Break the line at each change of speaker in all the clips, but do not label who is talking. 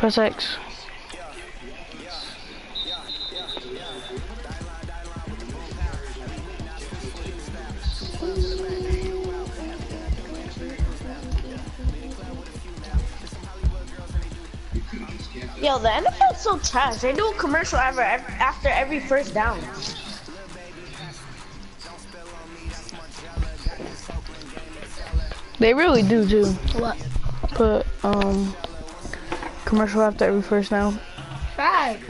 Press X.
Yo, the NFL's so trash. They do a commercial after every first down.
They really do too.
What?
Put commercial after every first down.
Right.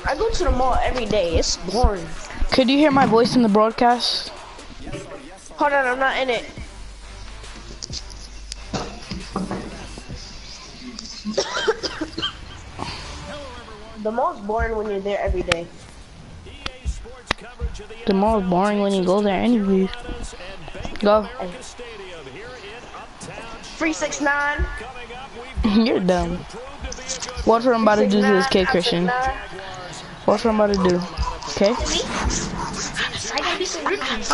I go to the mall every day. It's boring.
Could you hear my voice in the broadcast?
Hold on, I'm not in it. The mall's boring when you're there every day.
The mall is boring when you go there anyways. Go.
369.
You're dumb. Watch what I'm about to do to this kid, Christian. Watch what I'm about to do. Okay?
I gotta be some rookies.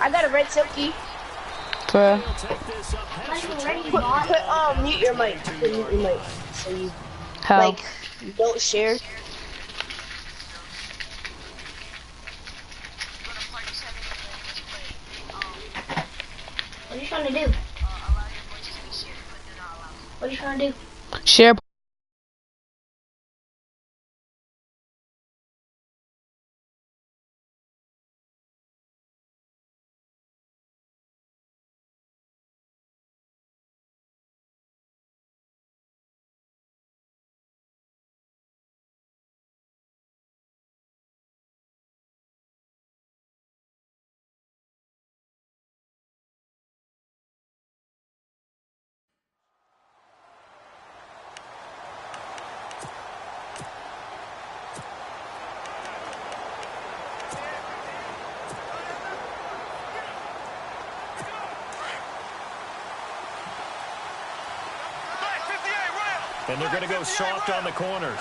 I got a red silky.
For
Put mute your mic. Mute your mic. So you
how?
like don't share. What are you trying to do? What are you trying to do?
Share.
And they're going to go soft on the corners.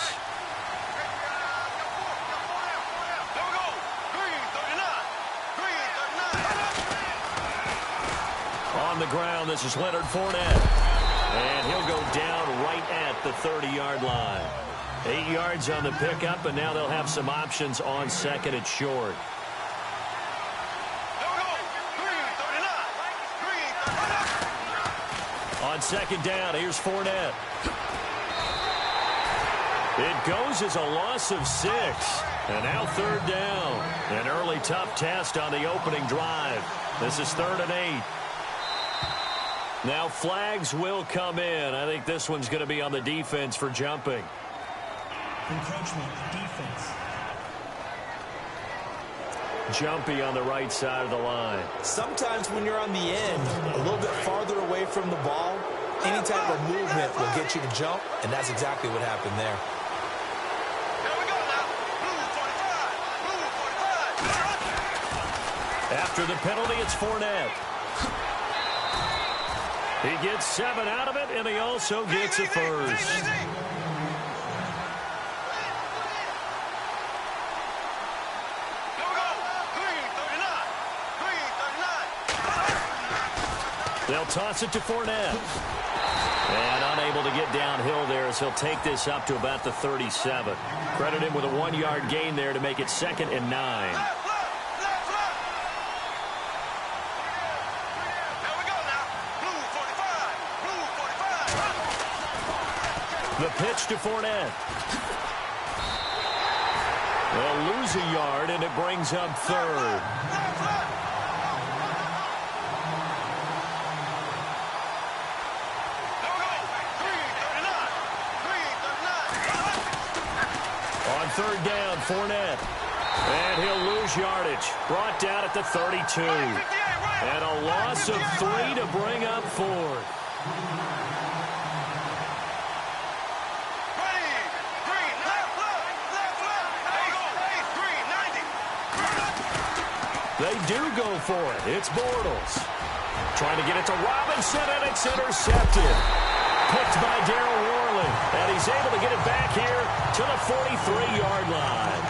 On the ground, this is Leonard Fournette. And he'll go down right at the 30-yard line. 8 yards on the pickup, and now they'll have some options on second and short. On second down, here's Fournette. It goes as a loss of 6. And now third down. An early tough test on the opening drive. This is 3rd and 8. Now flags will come in. I think this one's going to be on the defense for jumping.
Encroachment, defense.
Jumpy on the right side of the line.
Sometimes when you're on the end, a little bit farther away from the ball, any type of movement will get you to jump, and that's exactly what happened there.
After the penalty, it's Fournette. He gets 7 out of it, and he also gets a first. They'll toss it to Fournette. And unable to get downhill there as he'll take this up to about the 37. Credit him with a 1-yard gain there to make it 2nd and 9. The pitch to Fournette. They'll lose a yard, and it brings up 3rd. On 3rd down, Fournette. And he'll lose yardage. Brought down at the 32. And a loss of 3 to bring up 4th. They do go for it. It's Bortles. Trying to get it to Robinson, and it's intercepted. Picked by Darryl Worley. And he's able to get it back here to the 43-yard line.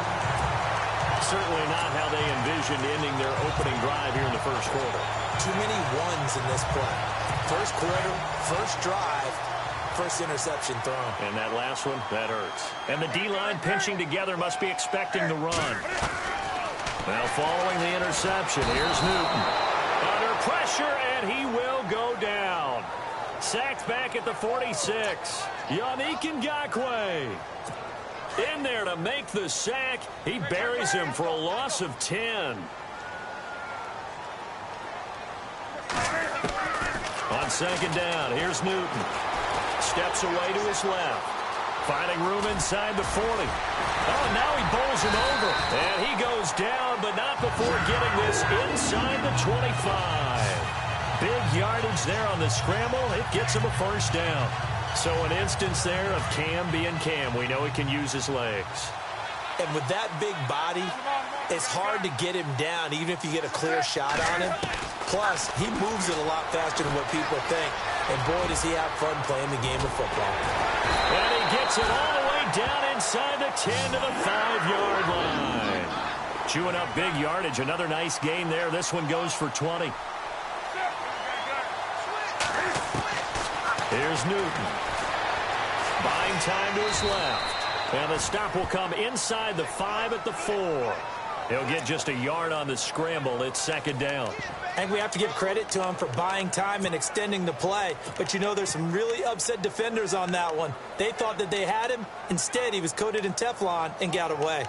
certainly not how they envisioned ending their opening drive here in the first quarter.
Too many ones in this play. First quarter, first drive, first interception thrown.
And that last one, that hurts. And the D-line pinching together must be expecting the run. Now following the interception, here's Newton. Under pressure, and he will go down. Sacked back at the 46. Yannick Ngakoue. In there to make the sack. He buries him for a loss of 10. On second down, here's Newton. Steps away to his left. Finding room inside the 40. Oh, and now he bowls him over. And he goes down, but not before getting this inside the 25. Big yardage there on the scramble. It gets him a first down. So an instance there of Cam being Cam. We know he can use his legs.
And with that big body, it's hard to get him down, even if you get a clear shot on him. Plus, he moves it a lot faster than what people think. And boy, does he have fun playing the game of football.
And he gets it all the way down inside the 10 to the 5-yard line. Chewing up big yardage. Another nice gain there. This one goes for 20. Here's Newton. Buying time to his left. And the stop will come inside the 5 at the 4. He'll get just a yard on the scramble. It's second down.
I think we have to give credit to him for buying time and extending the play. But, you know, there's some really upset defenders on that one. They thought that they had him. Instead, he was coated in Teflon and got away.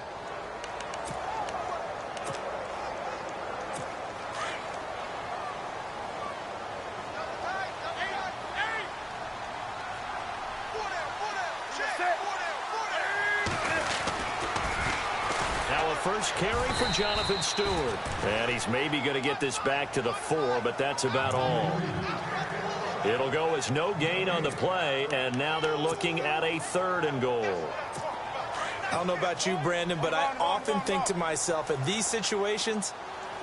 First carry for Jonathan Stewart. And he's maybe going to get this back to the 4, but that's about all. It'll go as no gain on the play, and now they're looking at a 3rd and goal.
I don't know about you, Brandon, but I often think to myself, in these situations,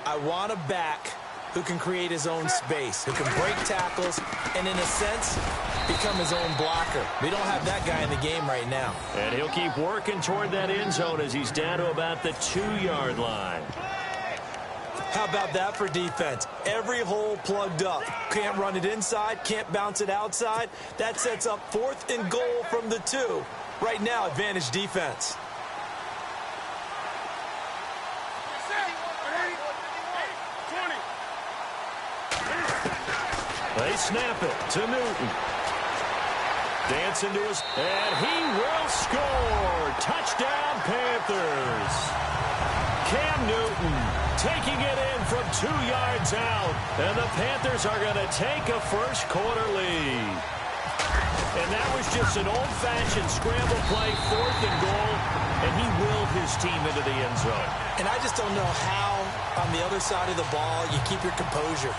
I want a back who can create his own space, who can break tackles, and in a sense, become his own blocker. We don't have that guy in the game right now.
And he'll keep working toward that end zone as he's down to about the 2-yard line.
How about that for defense? Every hole plugged up. Can't run it inside, can't bounce it outside. That sets up 4th and goal from the 2. Right now, advantage defense.
They snap it to Newton. Dancing to his, and he will score. Touchdown, Panthers. Cam Newton taking it in from 2 yards out. And the Panthers are going to take a first quarter lead. And that was just an old-fashioned scramble play, 4th and goal. And he willed his team into the end zone.
And I just don't know how, on the other side of the ball, you keep your composure.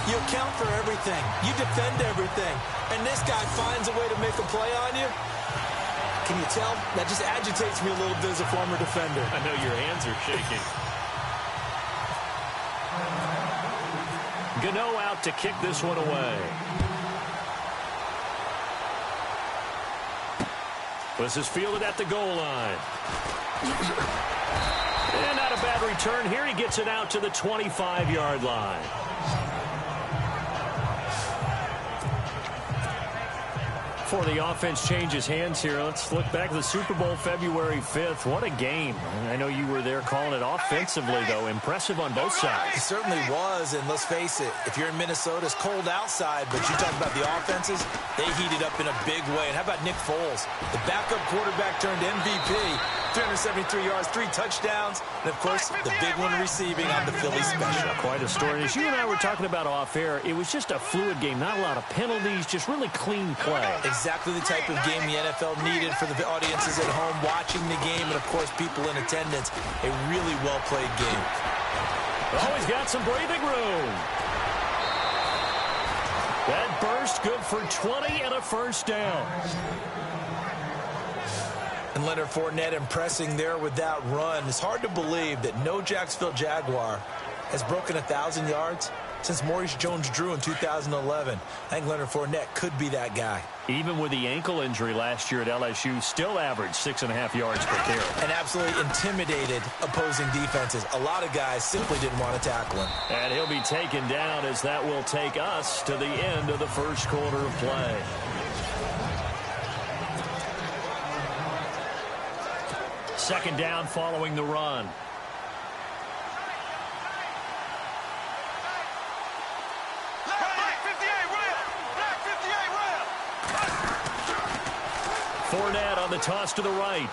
You account for everything. You defend everything. And this guy finds a way to make a play on you. Can you tell? That just agitates me a little bit as a former defender.
I know your hands are shaking. Gano out to kick this one away. This is fielded at the goal line. And not a bad return here. He gets it out to the 25-yard line. Before the offense changes hands here, let's look back at the Super Bowl February 5th. What a game. I know you were there calling it offensively, though. Impressive on both sides.
It certainly was, and let's face it, if you're in Minnesota, it's cold outside, but you talk about the offenses, they heated up in a big way. And how about Nick Foles? The backup quarterback turned MVP, 373 yards, 3 touchdowns, and, of course, the big one receiving on the Philly special.
Quite a story. As you and I were talking about off air, it was just a fluid game, not a lot of penalties, just really clean play.
Exactly the type of game the NFL needed for the audiences at home watching the game and, of course, people in attendance. A really well-played game.
Oh, he's got some breathing room. That burst good for 20 and a first down.
And Leonard Fournette impressing there with that run. It's hard to believe that no Jacksonville Jaguar has broken 1,000 yards since Maurice Jones-Drew in 2011. I think Leonard Fournette could be that guy.
even with the ankle injury last year at LSU, still averaged 6.5 yards per carry.
And absolutely intimidated opposing defenses. A lot of guys simply didn't want to tackle him.
And he'll be taken down as that will take us to the end of the first quarter of play. Second down following the run. Fournette on the toss to the right.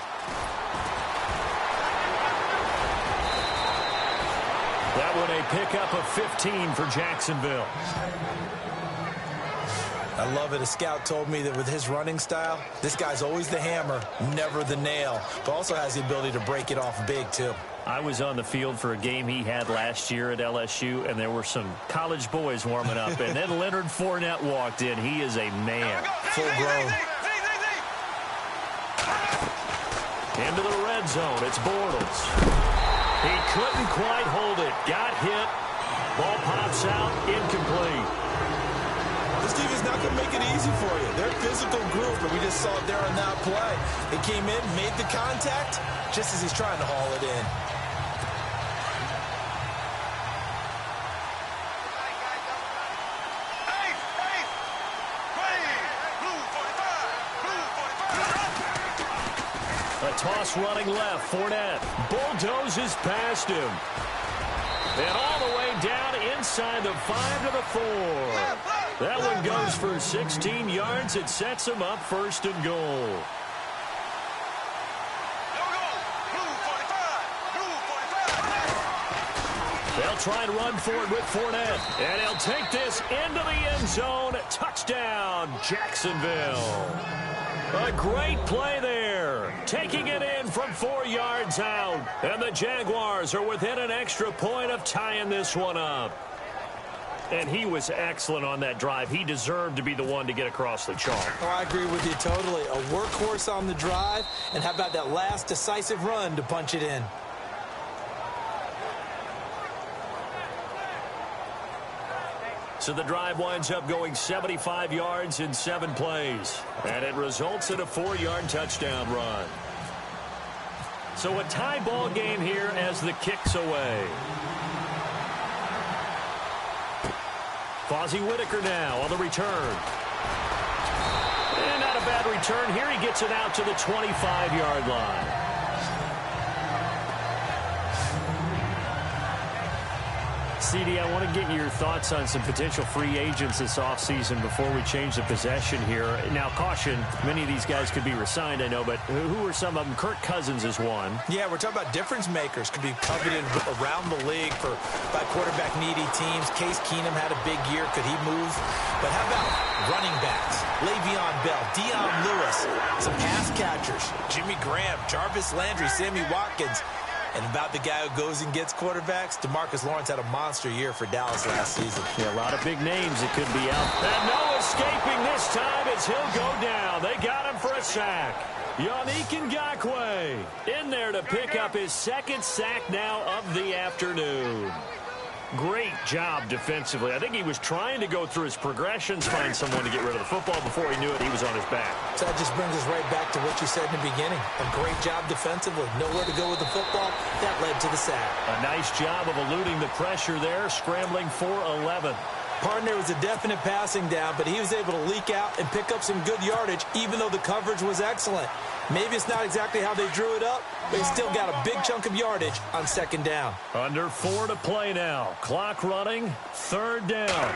That one a pickup of 15 for Jacksonville.
I love it. A scout told me that with his running style, this guy's always the hammer, never the nail, but also has the ability to break it off big, too.
I was on the field for a game he had last year at LSU, and there were some college boys warming up, and then Leonard Fournette walked in. He is a man.
Full grown.
Into the red zone. It's Bortles. He couldn't quite hold it. Got hit. Ball pops out. Incomplete.
This team is not going to make it easy for you. They're a physical group, but we just saw it there on that play. It came in, made the contact, just as he's trying to haul it in.
Toss running left. Fournette bulldozes past him. And all the way down inside the 5 to the 4. That one goes for 16 yards. It sets him up first and goal. They'll try and run for it with Fournette. And he'll take this into the end zone. Touchdown, Jacksonville. A great play there. Taking it in from 4 yards out. And the Jaguars are within an extra point of tying this one up. And he was excellent on that drive. He deserved to be the one to get across the chalk.
Oh, I agree with you totally. A workhorse on the drive. And how about that last decisive run to punch it in?
So the drive winds up going 75 yards in 7 plays. And it results in a 4-yard touchdown run. So a tie ball game here as the kick's away. Fozzie Whitaker now on the return. And not a bad return here. He gets it out to the 25-yard line. CD, I want to get your thoughts on some potential free agents this offseason before we change the possession here. Now, caution, many of these guys could be re-signed, I know, but who are some of them? Kirk Cousins is one.
Yeah, we're talking about difference makers. Could be coveted around the league by quarterback-needy teams. Case Keenum had a big year. Could he move? But how about running backs? Le'Veon Bell, Dion Lewis, some pass catchers. Jimmy Graham, Jarvis Landry, Sammy Watkins. And about the guy who goes and gets quarterbacks, DeMarcus Lawrence had a monster year for Dallas last season.
Yeah, a lot of big names that could be out. And no escaping this time as he'll go down. They got him for a sack. Yannick Ngakoue in there to pick up his 2nd sack now of the afternoon. Great job defensively. I think he was trying to go through his progressions, find someone to get rid of the football. Before he knew it, he was on his back.
So that just brings us right back to what you said in the beginning. A great job defensively. Nowhere to go with the football. That led to the sack.
A nice job of eluding the pressure there, scrambling for 11.
Partner was a definite passing down, but he was able to leak out and pick up some good yardage, even though the coverage was excellent. Maybe it's not exactly how they drew it up, but he still got a big chunk of yardage on 2nd down.
Under 4 to play now. Clock running. 3rd down.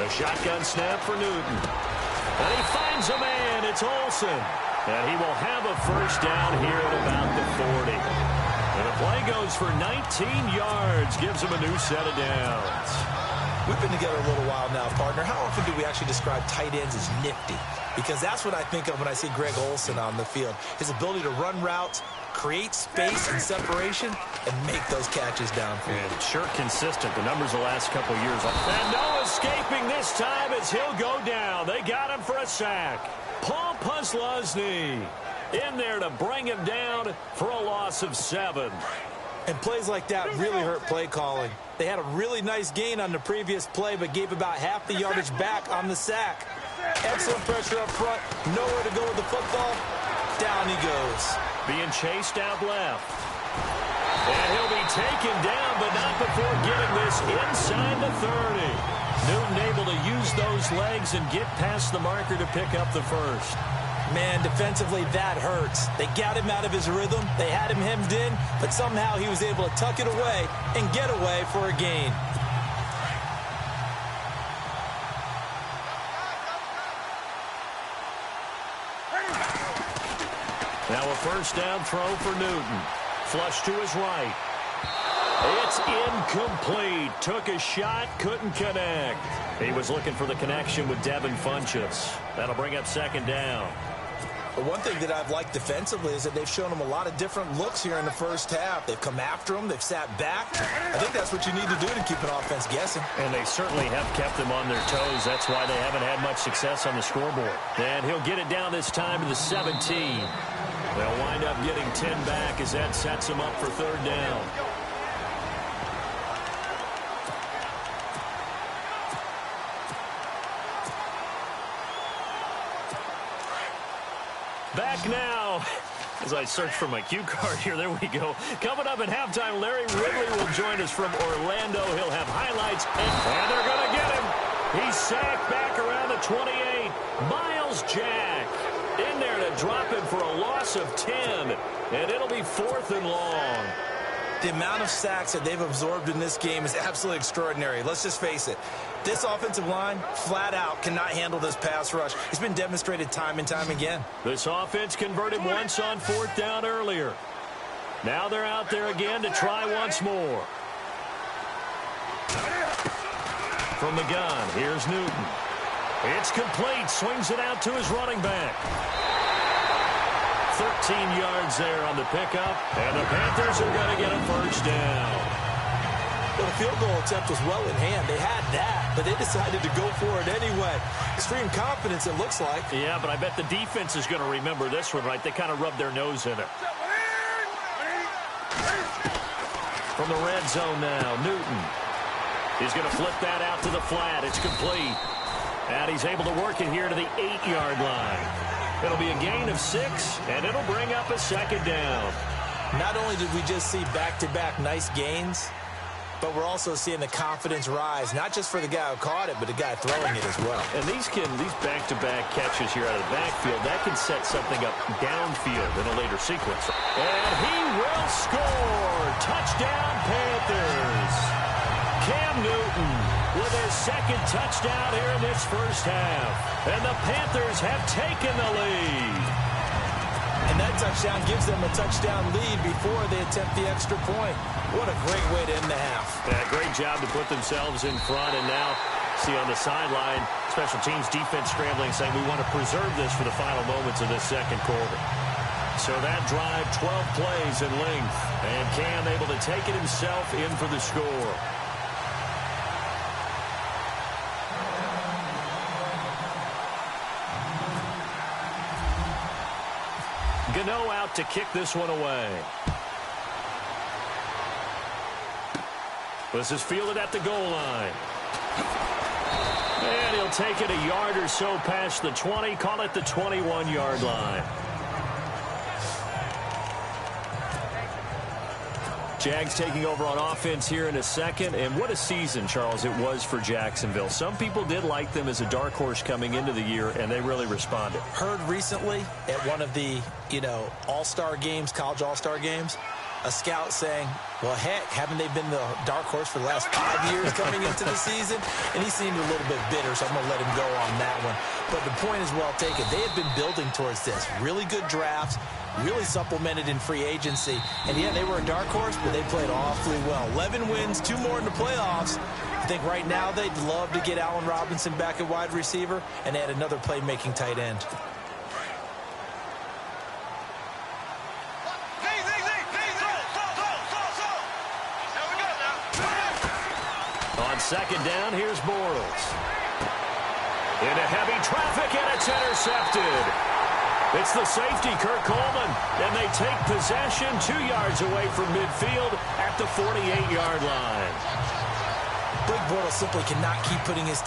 A shotgun snap for Newton. And he finds a man. It's Olsen. And he will have a first down here at about the 40. And the play goes for 19 yards. Gives him a new set of downs.
We've been together a little while now, partner. How often do we actually describe tight ends as nifty? Because that's what I think of when I see Greg Olsen on the field. His ability to run routes, create space and separation, and make those catches downfield.
And sure consistent. The numbers the last couple of years. And no escaping this time as he'll go down. They got him for a sack. Paul Posluszny in there to bring him down for a loss of 7.
And plays like that really hurt play calling. They had a really nice gain on the previous play, but gave about half the yardage back on the sack. Excellent pressure up front. Nowhere to go with the football. Down he goes.
Being chased out left. And he'll be taken down, but not before getting this inside the 30. Newton able to use those legs and get past the marker to pick up the first.
Man, defensively, that hurts. They got him out of his rhythm. They had him hemmed in, but somehow he was able to tuck it away and get away for a gain.
Now a first down throw for Newton. Flush to his right. It's incomplete. Took a shot, couldn't connect. He was looking for the connection with Devin Funchess. That'll bring up second down.
But one thing that I've liked defensively is that they've shown him a lot of different looks here in the first half. They've come after him. They've sat back. I think that's what you need to do to keep an offense guessing.
And they certainly have kept them on their toes. That's why they haven't had much success on the scoreboard. And he'll get it down this time to the 17. They'll wind up getting 10 back as that sets them up for third down. Back now, as I search for my cue card here, there we go. Coming up at halftime, Larry Ridley will join us from Orlando. He'll have highlights, and they're going to get him. He's sacked back around the 28. Miles Jack in there to drop him for a loss of 10, and it'll be 4th and long.
The amount of sacks that they've absorbed in this game is absolutely extraordinary. Let's just face it. This offensive line, flat out, cannot handle this pass rush. It's been demonstrated time and time again.
This offense converted once on 4th down earlier. Now they're out there again to try once more. From the gun, here's Newton. It's complete. Swings it out to his running back. 13 yards there on the pickup, and the Panthers are going to get a first down.
Well, the field goal attempt was well in hand. They had that, but they decided to go for it anyway. Extreme confidence, it looks like.
Yeah, but I bet the defense is going to remember this one, right? They kind of rubbed their nose in it. From the red zone now, Newton. He's going to flip that out to the flat. It's complete. And he's able to work it here to the 8-yard line. It'll be a gain of 6, and it'll bring up a second down.
Not only did we just see back-to-back nice gains, but we're also seeing the confidence rise, not just for the guy who caught it, but the guy throwing it as well.
And these back-to-back catches here out of the backfield, that can set something up downfield in a later sequence. And he will score! Touchdown, Panthers! Cam Newton with their second touchdown here in this first half. And the Panthers have taken the lead.
And that touchdown gives them a touchdown lead before they attempt the extra point. What a great way to end the half.
Yeah, great job to put themselves in front. And now, see on the sideline, special teams defense scrambling, saying we want to preserve this for the final moments of this second quarter. So that drive, 12 plays in length. And Cam able to take it himself in for the score. Gano out to kick this one away. This is fielded at the goal line. And he'll take it a yard or so past the 20, call it the 21-yard line. Jags taking over on offense here in a second. And what a season, Charles, it was for Jacksonville. Some people did like them as a dark horse coming into the year, and they really responded.
Heard recently at one of the, all-star games, college all-star games, a scout saying, well, heck, haven't they been the dark horse for the last 5 years coming into the season? And he seemed a little bit bitter, so I'm going to let him go on that one. But the point is well taken. They have been building towards this. Really good drafts, really supplemented in free agency. And, yeah, they were a dark horse, but they played awfully well. 11 wins, 2 more in the playoffs. I think right now they'd love to get Allen Robinson back at wide receiver and add another playmaking tight end.
On second down, here's Bortles. Into heavy traffic, and it's intercepted. It's the safety, Kurt Coleman, and they take possession 2 yards away from midfield at the 48-yard line.
Blake Bortles simply cannot keep putting his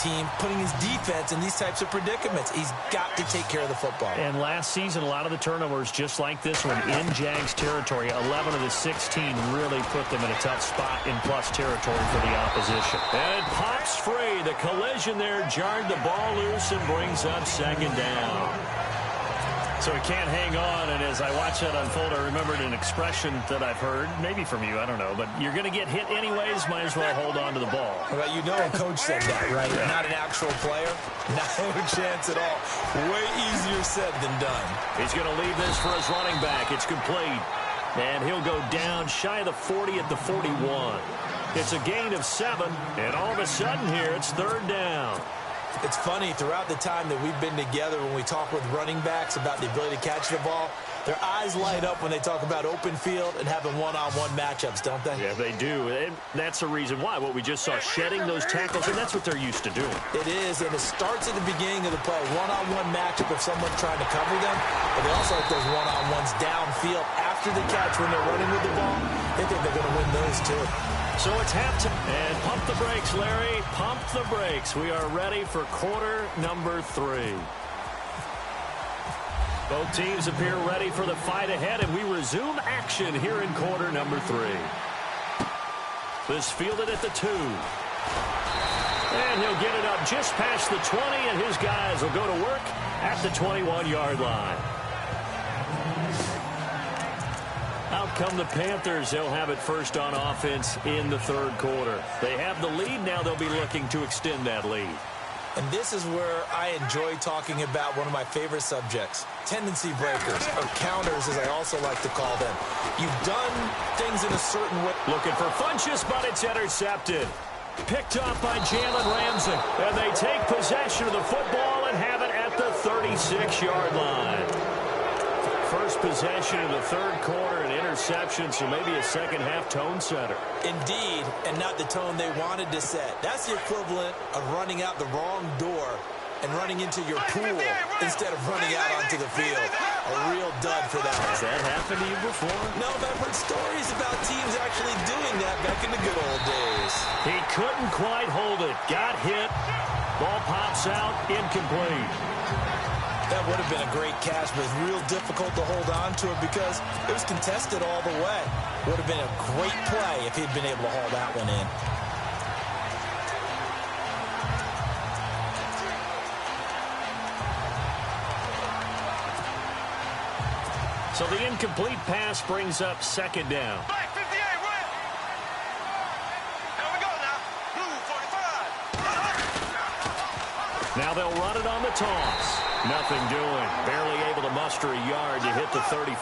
defense in these types of predicaments. He's got to take care of the football.
And last season, a lot of the turnovers, just like this one, in Jags territory, 11 of the 16 really put them in a tough spot in plus territory for the opposition. And it pops free. The collision there jarred the ball loose and brings up second down. So he can't hang on, and as I watch that unfold, I remembered an expression that I've heard, maybe from you, I don't know, but you're going to get hit anyways, might as well hold on to the ball.
Well, you know a coach said that, right?
Yeah.
Not an actual player. No chance at all. Way easier said than done.
He's going to leave this for his running back. It's complete. And he'll go down shy of the 40 at the 41. It's a gain of 7, and all of a sudden here, it's third down.
It's funny, throughout the time that we've been together, when we talk with running backs about the ability to catch the ball, their eyes light up when they talk about open field and having one-on-one matchups, don't they?
Yeah, they do. And that's the reason why. What we just saw, shedding those tackles, and that's what they're used to doing.
It is, and it starts at the beginning of the play. One-on-one matchup of someone trying to cover them, but they also like those one-on-ones downfield after the catch when they're running with the ball. They think they're going to win those, too.
So it's halftime. And pump the brakes, Larry. Pump the brakes. We are ready for quarter number 3. Both teams appear ready for the fight ahead, and we resume action here in quarter number 3. This fielded at the 2. And he'll get it up just past the 20, and his guys will go to work at the 21-yard line. Out come the Panthers. They'll have it first on offense in the third quarter. They have the lead. Now they'll be looking to extend that lead.
And this is where I enjoy talking about one of my favorite subjects, tendency breakers, or counters as I also like to call them. You've done things in a certain way.
Looking for Funchess, but it's intercepted. Picked up by Jalen Ramsey. And they take possession of the football and have it at the 36-yard line. First possession of the third quarter, an interception, so maybe a second-half tone setter.
Indeed, and not the tone they wanted to set. That's the equivalent of running out the wrong door and running into your pool instead of running out onto the field. A real dud for that.
Has that happened to you before?
No, but I've heard stories about teams actually doing that back in the good old days.
He couldn't quite hold it. Got hit. Ball pops out. Incomplete.
That would have been a great catch, but it's real difficult to hold on to it because it was contested all the way. Would have been a great play if he'd been able to haul that one in.
So the incomplete pass brings up second down. Now they'll run it on the toss. Nothing doing. Barely able to muster a yard to hit the 35.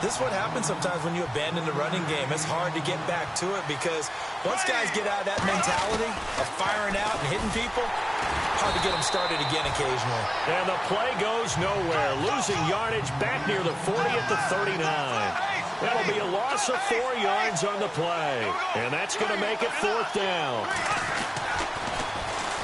This is what happens sometimes when you abandon the running game. It's hard to get back to it because once guys get out of that mentality of firing out and hitting people, hard to get them started again occasionally.
And the play goes nowhere. Losing yardage back near the 40 at the 39. That'll be a loss of 4 yards on the play. And that's going to make it fourth down.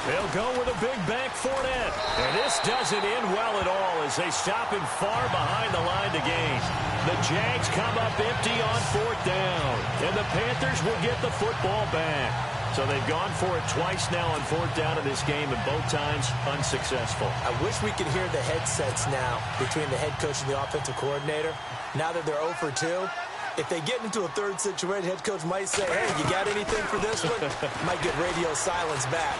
They'll go with a big back Fournette. And this doesn't end well at all as they stop him far behind the line to gain. The Jags come up empty on fourth down. And the Panthers will get the football back. So they've gone for it twice now on fourth down in this game, and both times unsuccessful.
I wish we could hear the headsets now between the head coach and the offensive coordinator. Now that they're 0 for 2. If they get into a third situation, head coach might say, hey, you got anything for this one? Might get radio silence back.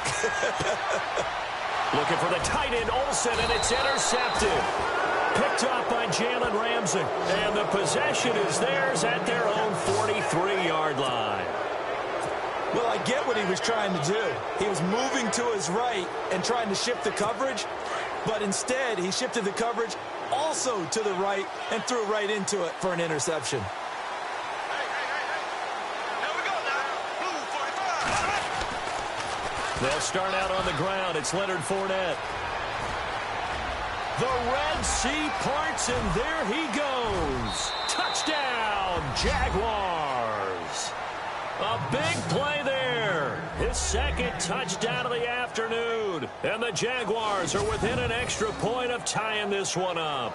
Looking for the tight end, Olsen, and it's intercepted. Picked up by Jalen Ramsey. And the possession is theirs at their own 43-yard line.
Well, I get what he was trying to do. He was moving to his right and trying to shift the coverage, but instead he shifted the coverage also to the right and threw right into it for an interception.
They'll start out on the ground. It's Leonard Fournette. The Red Sea parts, and there he goes. Touchdown, Jaguars. A big play there. His second touchdown of the afternoon. And the Jaguars are within an extra point of tying this one up.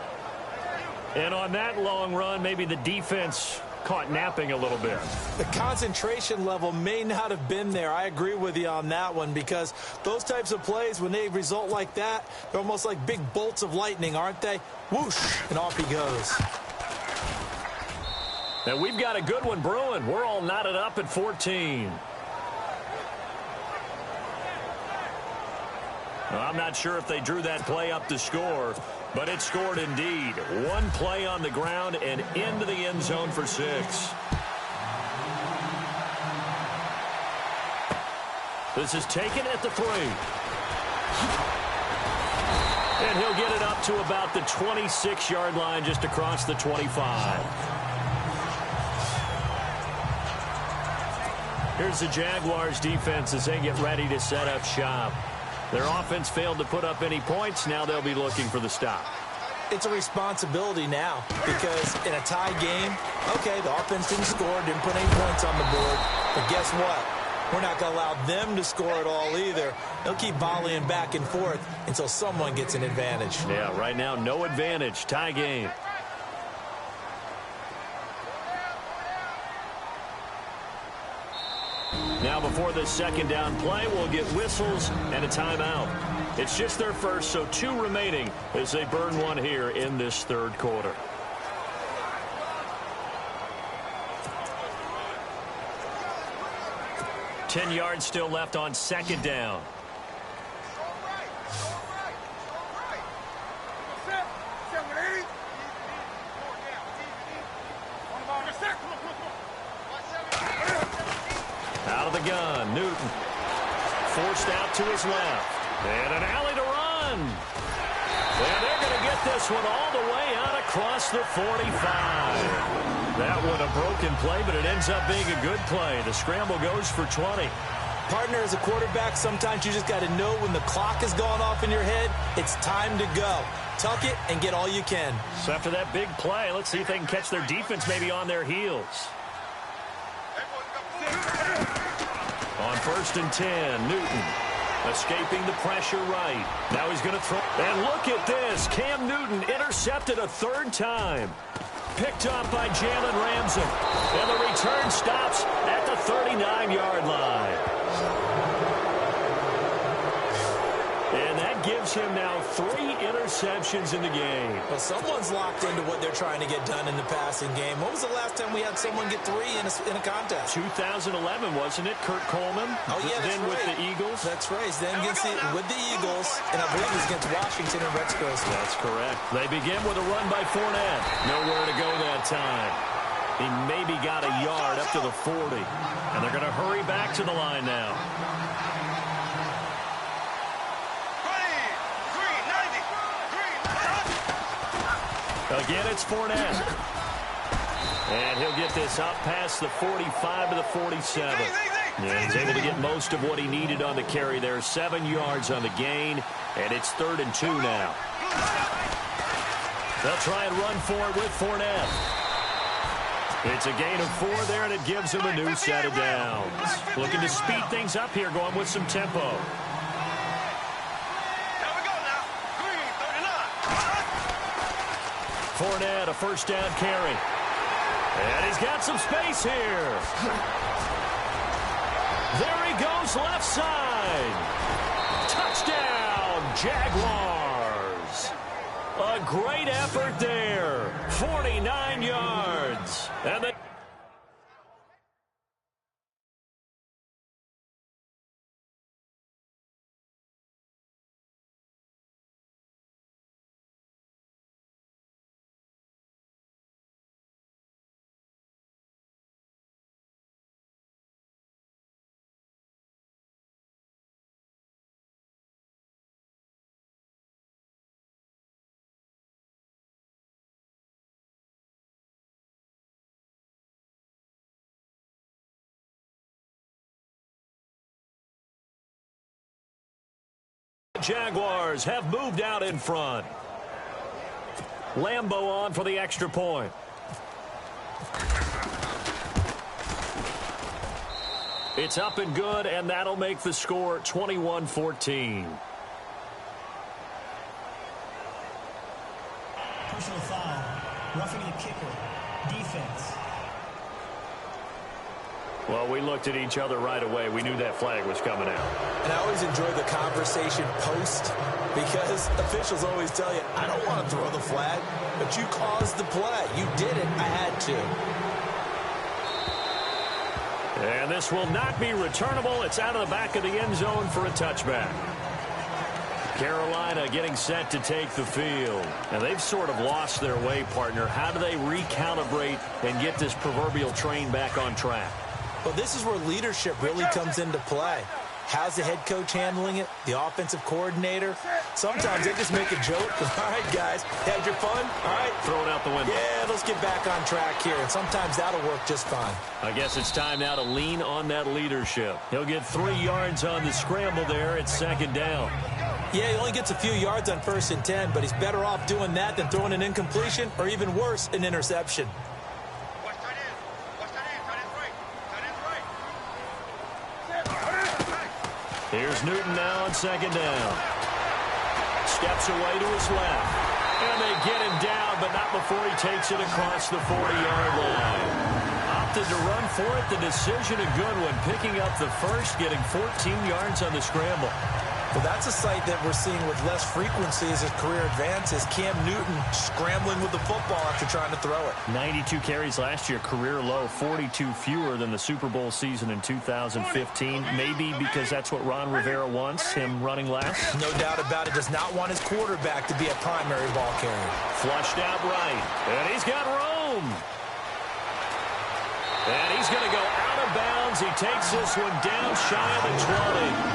And on that long run, maybe the defense caught napping a little bit.
The concentration level may not have been there. I agree with you on that one, because those types of plays, when they result like that, they're almost like big bolts of lightning, aren't they? Whoosh, and off he goes.
And we've got a good one brewing. We're all knotted up at 14. Well, I'm not sure if they drew that play up to score, but it scored indeed. One play on the ground and into the end zone for 6. This is taken at the 3. And he'll get it up to about the 26-yard line, just across the 25. Here's the Jaguars defense as they get ready to set up shop. Their offense failed to put up any points. Now they'll be looking for the stop.
It's a responsibility now, because in a tie game, okay, the offense didn't score, didn't put any points on the board, but guess what? We're not going to allow them to score at all either. They'll keep volleying back and forth until someone gets an advantage.
Yeah, right now, no advantage. Tie game. Now before this second down play, we'll get whistles and a timeout. It's just their first, so 2 remaining as they burn one here in this third quarter. Ten yards still left on second down. Out of the gun, Newton. Forced out to his left. And an alley to run. And they're going to get this one all the way out across the 45. That one a broken play, but it ends up being a good play. The scramble goes for 20.
Partner, as a quarterback, sometimes you just got to know when the clock has gone off in your head, it's time to go. Tuck it and get all you can.
So after that big play, let's see if they can catch their defense maybe on their heels. On 1st and 10, Newton escaping the pressure right. Now he's going to throw. And look at this. Cam Newton intercepted a 3rd time. Picked up by Jalen Ramsey. And the return stops at the 39-yard line. And that gives him now 3 interceptions in the game.
Well, someone's locked into what they're trying to get done in the passing game. When was the last time we had someone get 3 in a contest?
2011, wasn't it? Kurt Coleman.
Oh, yeah, that's
then
right.
With the Eagles.
That's right. Then with the Eagles, and I believe it was against Washington and Rex Grossman.
That's correct. They begin with a run by Fournette. Nowhere to go that time. He maybe got a yard up to the 40. And they're going to hurry back to the line now. Again, it's Fournette. And he'll get this up past the 45 to the 47. Yeah, he's able to get most of what he needed on the carry there. 7 yards on the gain, and it's 3rd and 2 now. They'll try and run for it with Fournette. It's a gain of 4 there, and it gives him a new set of downs. Looking to speed things up here, going with some tempo. Fournette, a 1st down carry. And he's got some space here. There he goes, left side. Touchdown, Jaguars. A great effort there. 49 yards. And the Jaguars have moved out in front. Lambeau on for the extra point. It's up and good, and that'll make the score 21-14.
Personal foul. Roughing the kicker. Defense.
Well, we looked at each other right away. We knew that flag was coming out.
And I always enjoy the conversation post because officials always tell you, I don't want to throw the flag, but you caused the play. You did it. I had to.
And this will not be returnable. It's out of the back of the end zone for a touchback. Carolina getting set to take the field. And they've sort of lost their way, partner. How do they recalibrate and get this proverbial train back on track?
Well, this is where leadership really comes into play. How's the head coach handling it? The offensive coordinator? Sometimes they just make a joke. All right, guys, had your fun? All right.
Throw it out the window.
Yeah, let's get back on track here. And sometimes that'll work just fine.
I guess it's time now to lean on that leadership. He'll get 3 yards on the scramble there at 2nd down.
Yeah, he only gets a few yards on 1st and 10, but he's better off doing that than throwing an incompletion or even worse, an interception.
Here's Newton now on 2nd down. Steps away to his left. And they get him down, but not before he takes it across the 40-yard line. Opted to run for it. The decision a good one. Picking up the first, getting 14 yards on the scramble.
Well, that's a sight that we're seeing with less frequency as his career advances. Cam Newton scrambling with the football after trying to throw it.
92 carries last year, career low, 42 fewer than the Super Bowl season in 2015. Maybe because that's what Ron Rivera wants, him running less.
No doubt about it. Does not want his quarterback to be a primary ball carrier.
Flushed out right. And he's got room. And he's going to go out of bounds. He takes this one down shy of the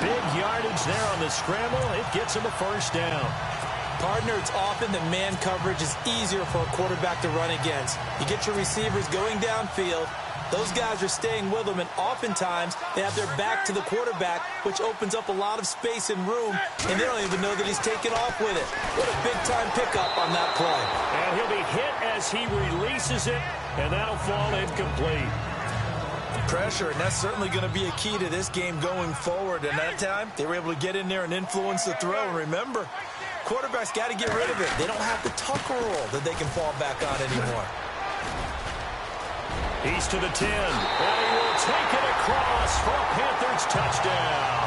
20. Big yardage there on the scramble. It gets him a 1st down.
Partner, it's often that man coverage is easier for a quarterback to run against. You get your receivers going downfield. Those guys are staying with them, and oftentimes they have their back to the quarterback, which opens up a lot of space and room, and they don't even know that he's taken off with it. What a big-time pickup on that play.
And he'll be hit as he releases it, and that'll fall incomplete.
Pressure, and that's certainly going to be a key to this game going forward. And that time, they were able to get in there and influence the throw. And remember, quarterbacks got to get rid of it. They don't have the tucker roll that they can fall back on anymore.
He's to the 10, and he will take it across for a Panthers touchdown.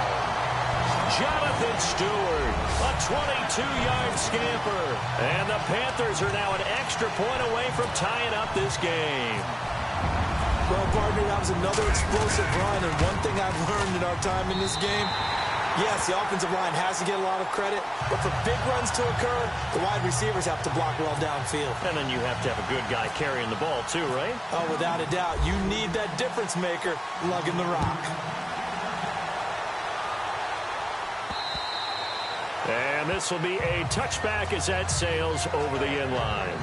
Jonathan Stewart, a 22-yard scamper. And the Panthers are now an extra point away from tying up this game.
Well, partner, that was another explosive run, and one thing I've learned in our time in this game, yes, the offensive line has to get a lot of credit, but for big runs to occur, the wide receivers have to block well downfield.
And then you have to have a good guy carrying the ball too, right?
Oh, without a doubt. You need that difference maker lugging the rock.
And this will be a touchback as that sails over the end line.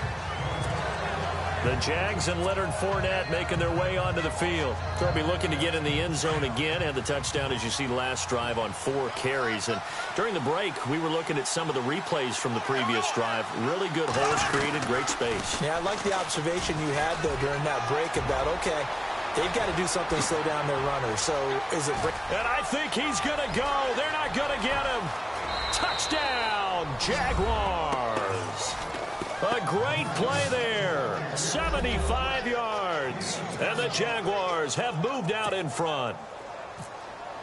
The Jags and Leonard Fournette making their way onto the field. They'll be looking to get in the end zone again. Had the touchdown, as you see, last drive on 4 carries. And during the break, we were looking at some of the replays from the previous drive. Really good holes created, great space.
Yeah, I like the observation you had, though, during that break about, okay, they've got to do something to slow down their runner. So is it...
And I think he's going to go. They're not going to get him. Touchdown, Jaguars. A great play there. 75 yards. And the Jaguars have moved out in front.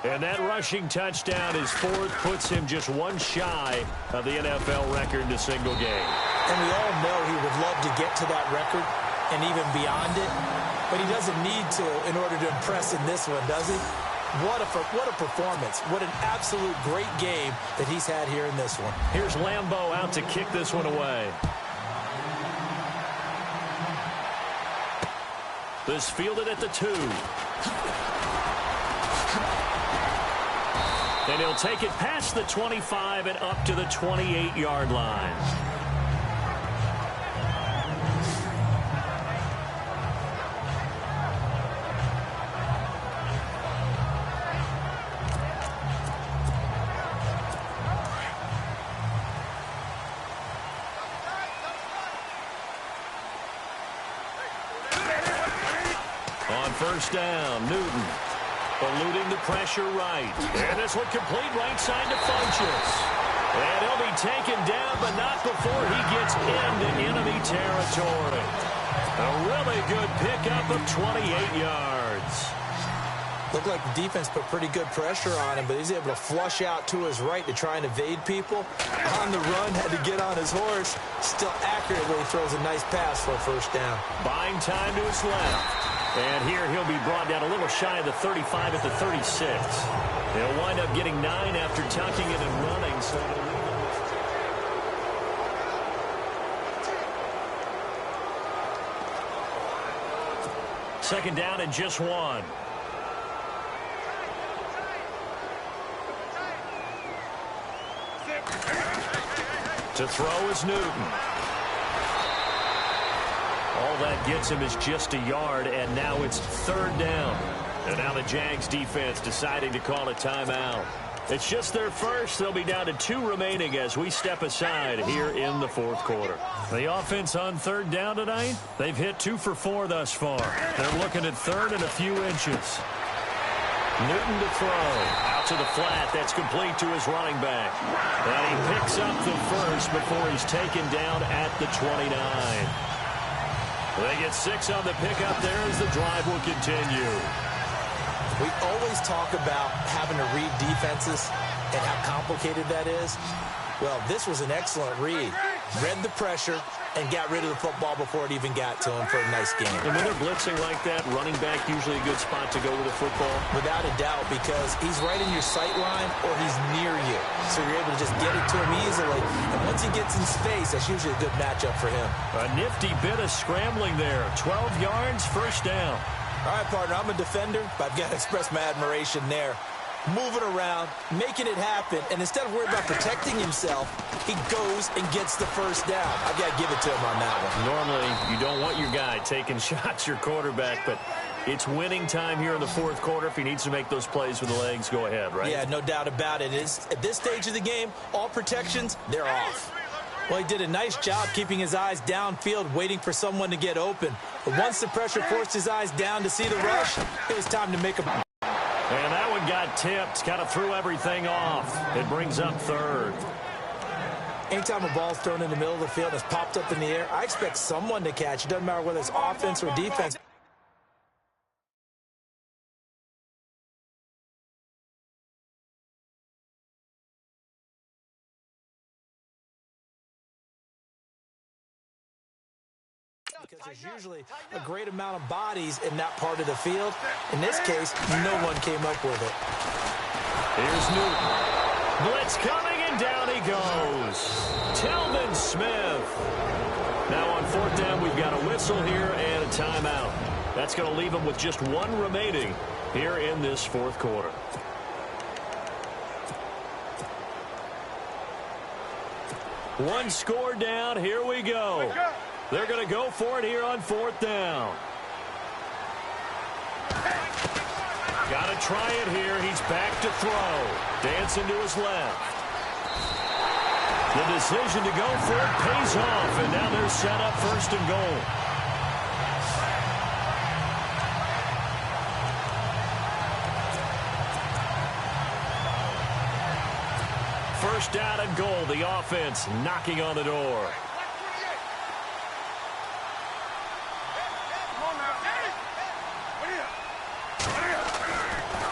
And that rushing touchdown, his 4th, puts him just one shy of the NFL record in a single game.
And we all know he would love to get to that record and even beyond it. But he doesn't need to in order to impress in this one, does he? What a performance. What an absolute great game that he's had here in this one.
Here's Lambeau out to kick this one away. This fielded at the 2. And he'll take it past the 25 and up to the 28-yard line. On 1st down, Newton eluding the pressure right. And this one complete right side to Funchess. And he'll be taken down, but not before he gets into enemy territory. A really good pickup of 28 yards.
Looked like the defense put pretty good pressure on him, but he's able to flush out to his right to try and evade people. On the run, had to get on his horse. Still accurately throws a nice pass for a first down.
Buying time to his left. And here he'll be brought down a little shy of the 35 at the 36. He'll wind up getting 9 after tucking it and running, so they'll leave him with... Second down and just 1. To throw is Newton. All that gets him is just a yard, and now it's third down. And now the Jags defense deciding to call a timeout. It's just their first. They'll be down to 2 remaining as we step aside here in the fourth quarter. The offense on third down tonight, they've hit 2 for 4 thus far. They're looking at third and a few inches. Newton to throw. Out to the flat. That's complete to his running back. And he picks up the first before he's taken down at the 29. They get 6 on the pickup there as the drive will continue.
We always talk about having to read defenses and how complicated that is. Well, this was an excellent read. Read the pressure and got rid of the football before it even got to him for a nice game.
And when they're blitzing like that, running back usually a good spot to go with the football?
Without a doubt, because he's right in your sight line or he's near you. So you're able to just get it to him easily. And once he gets in space, that's usually a good matchup for him.
A nifty bit of scrambling there. 12 yards, first down.
All right, partner, I'm a defender, but I've got to express my admiration there. Moving around, making it happen, and instead of worrying about protecting himself, he goes and gets the first down. I've got to give it to him on that one.
Normally, you don't want your guy taking shots, your quarterback, but it's winning time here in the fourth quarter. If he needs to make those plays with the legs, go ahead, right?
Yeah, no doubt about it. At this stage of the game, all protections, they're off. Well, he did a nice job keeping his eyes downfield, waiting for someone to get open. But once the pressure forced his eyes down to see the rush, it was time to make a...
And that one got tipped, kind of threw everything off. It brings up third.
Anytime a ball's thrown in the middle of the field and it's popped up in the air, I expect someone to catch. It doesn't matter whether it's offense or defense. Because there's usually a great amount of bodies in that part of the field. In this case, no one came up with it.
Here's Newton. Blitz coming, and down he goes. Telvin Smith. Now on fourth down, we've got a whistle here and a timeout. That's going to leave him with just 1 remaining here in this fourth quarter. One score down. Here we go. They're going to go for it here on fourth down. Got to try it here. He's back to throw. Dancing to his left. The decision to go for it pays off, and now they're set up first and goal. First down and goal. The offense knocking on the door.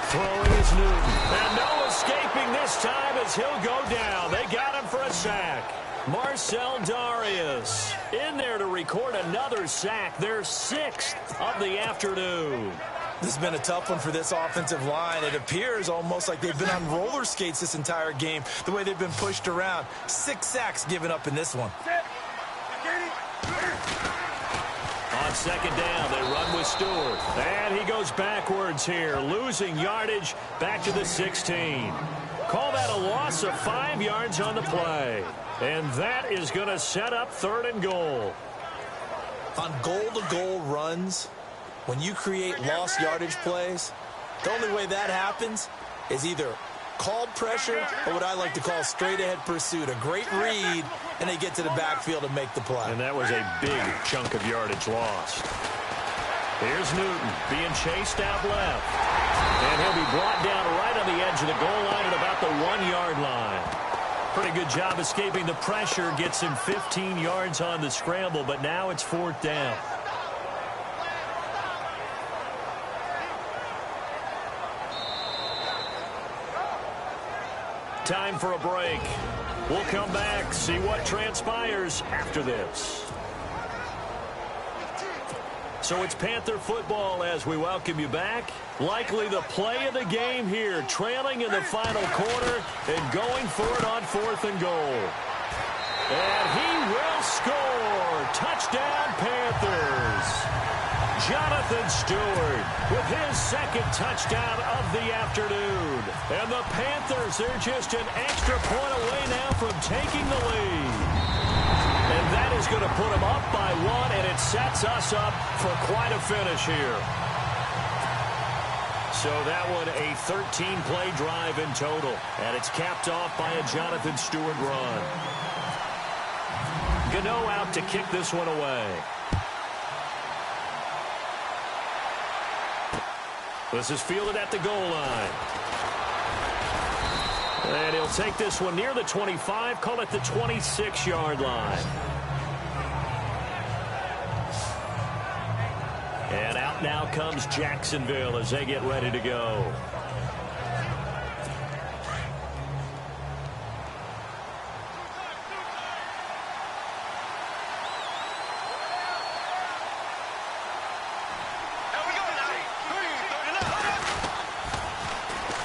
Throwing is Newton. And no escaping this time as he'll go down. They got him for a sack. Marcel Darius in there to record another sack. Their 6th of the afternoon.
This has been a tough one for this offensive line. It appears almost like they've been on roller skates this entire game, the way they've been pushed around. 6 sacks given up in this one.
On second down, they run with Stewart. And he goes backwards here, losing yardage back to the 16. Call that a loss of 5 yards on the play. And that is going to set up third and goal.
On goal-to-goal runs, when you create lost yardage plays, the only way that happens is either called pressure or what I like to call straight-ahead pursuit. A great read, and they get to the backfield and make the play.
And that was a big chunk of yardage lost. Here's Newton being chased out left. And he'll be brought down right on the edge of the goal line at about the 1-yard line. Pretty good job escaping the pressure. Gets him 15 yards on the scramble, but now it's fourth down. Time for a break. We'll come back, see what transpires after this. So it's Panther football as we welcome you back. Likely the play of the game here, trailing in the final quarter and going for it on 4th and goal. And he will score. Touchdown, Panthers. Jonathan Stewart with his second touchdown of the afternoon. And the Panthers, they're just an extra point away now from taking the lead. And that is going to put them up by 1, and it sets us up for quite a finish here. So that one, a 13-play drive in total. And it's capped off by a Jonathan Stewart run. Gano out to kick this one away. This is fielded at the goal line. And he'll take this one near the 25, call it the 26-yard line. And out now comes Jacksonville as they get ready to go.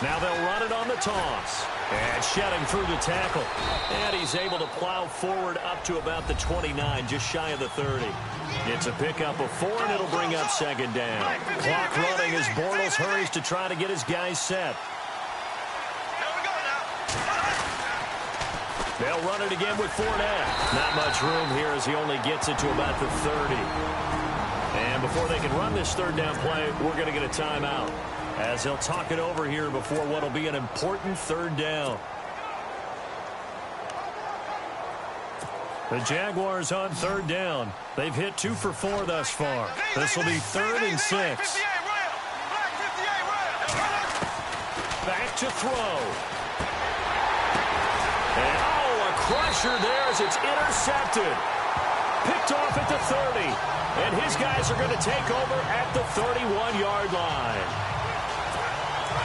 Now they'll run it on the toss. And shedding through the tackle. And he's able to plow forward up to about the 29, just shy of the 30. It's a pickup of 4, and it'll bring up 2nd down. Clock running as Bortles hurries to try to get his guys set. They'll run it again with Fournette. Not much room here as he only gets it to about the 30. And before they can run this 3rd down play, we're going to get a timeout, as they'll talk it over here before what will be an important 3rd down. The Jaguars on 3rd down. They've hit 2 for 4 thus far. This will be 3rd and 6. Back to throw. And a crusher there as it's intercepted. Picked off at the 30. And his guys are going to take over at the 31-yard line.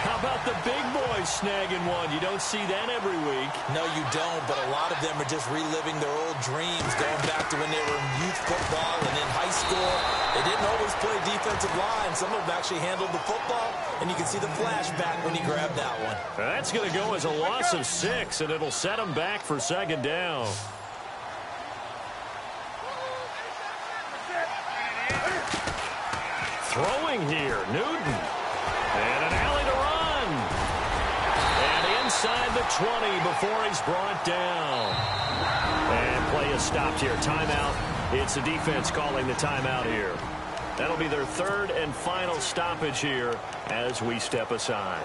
How about the big boys snagging one? You don't see that every week.
No, you don't, but a lot of them are just reliving their old dreams, going back to when they were in youth football and in high school. They didn't always play defensive line. Some of them actually handled the football, and you can see the flashback when he grabbed that one.
That's going to go as a loss of 6, and it'll set them back for 2nd down. Throwing here, Newton. And an alley to run. And inside the 20 before he's brought down. And play is stopped here. Timeout. It's the defense calling the timeout here. That'll be their 3rd and final stoppage here as we step aside.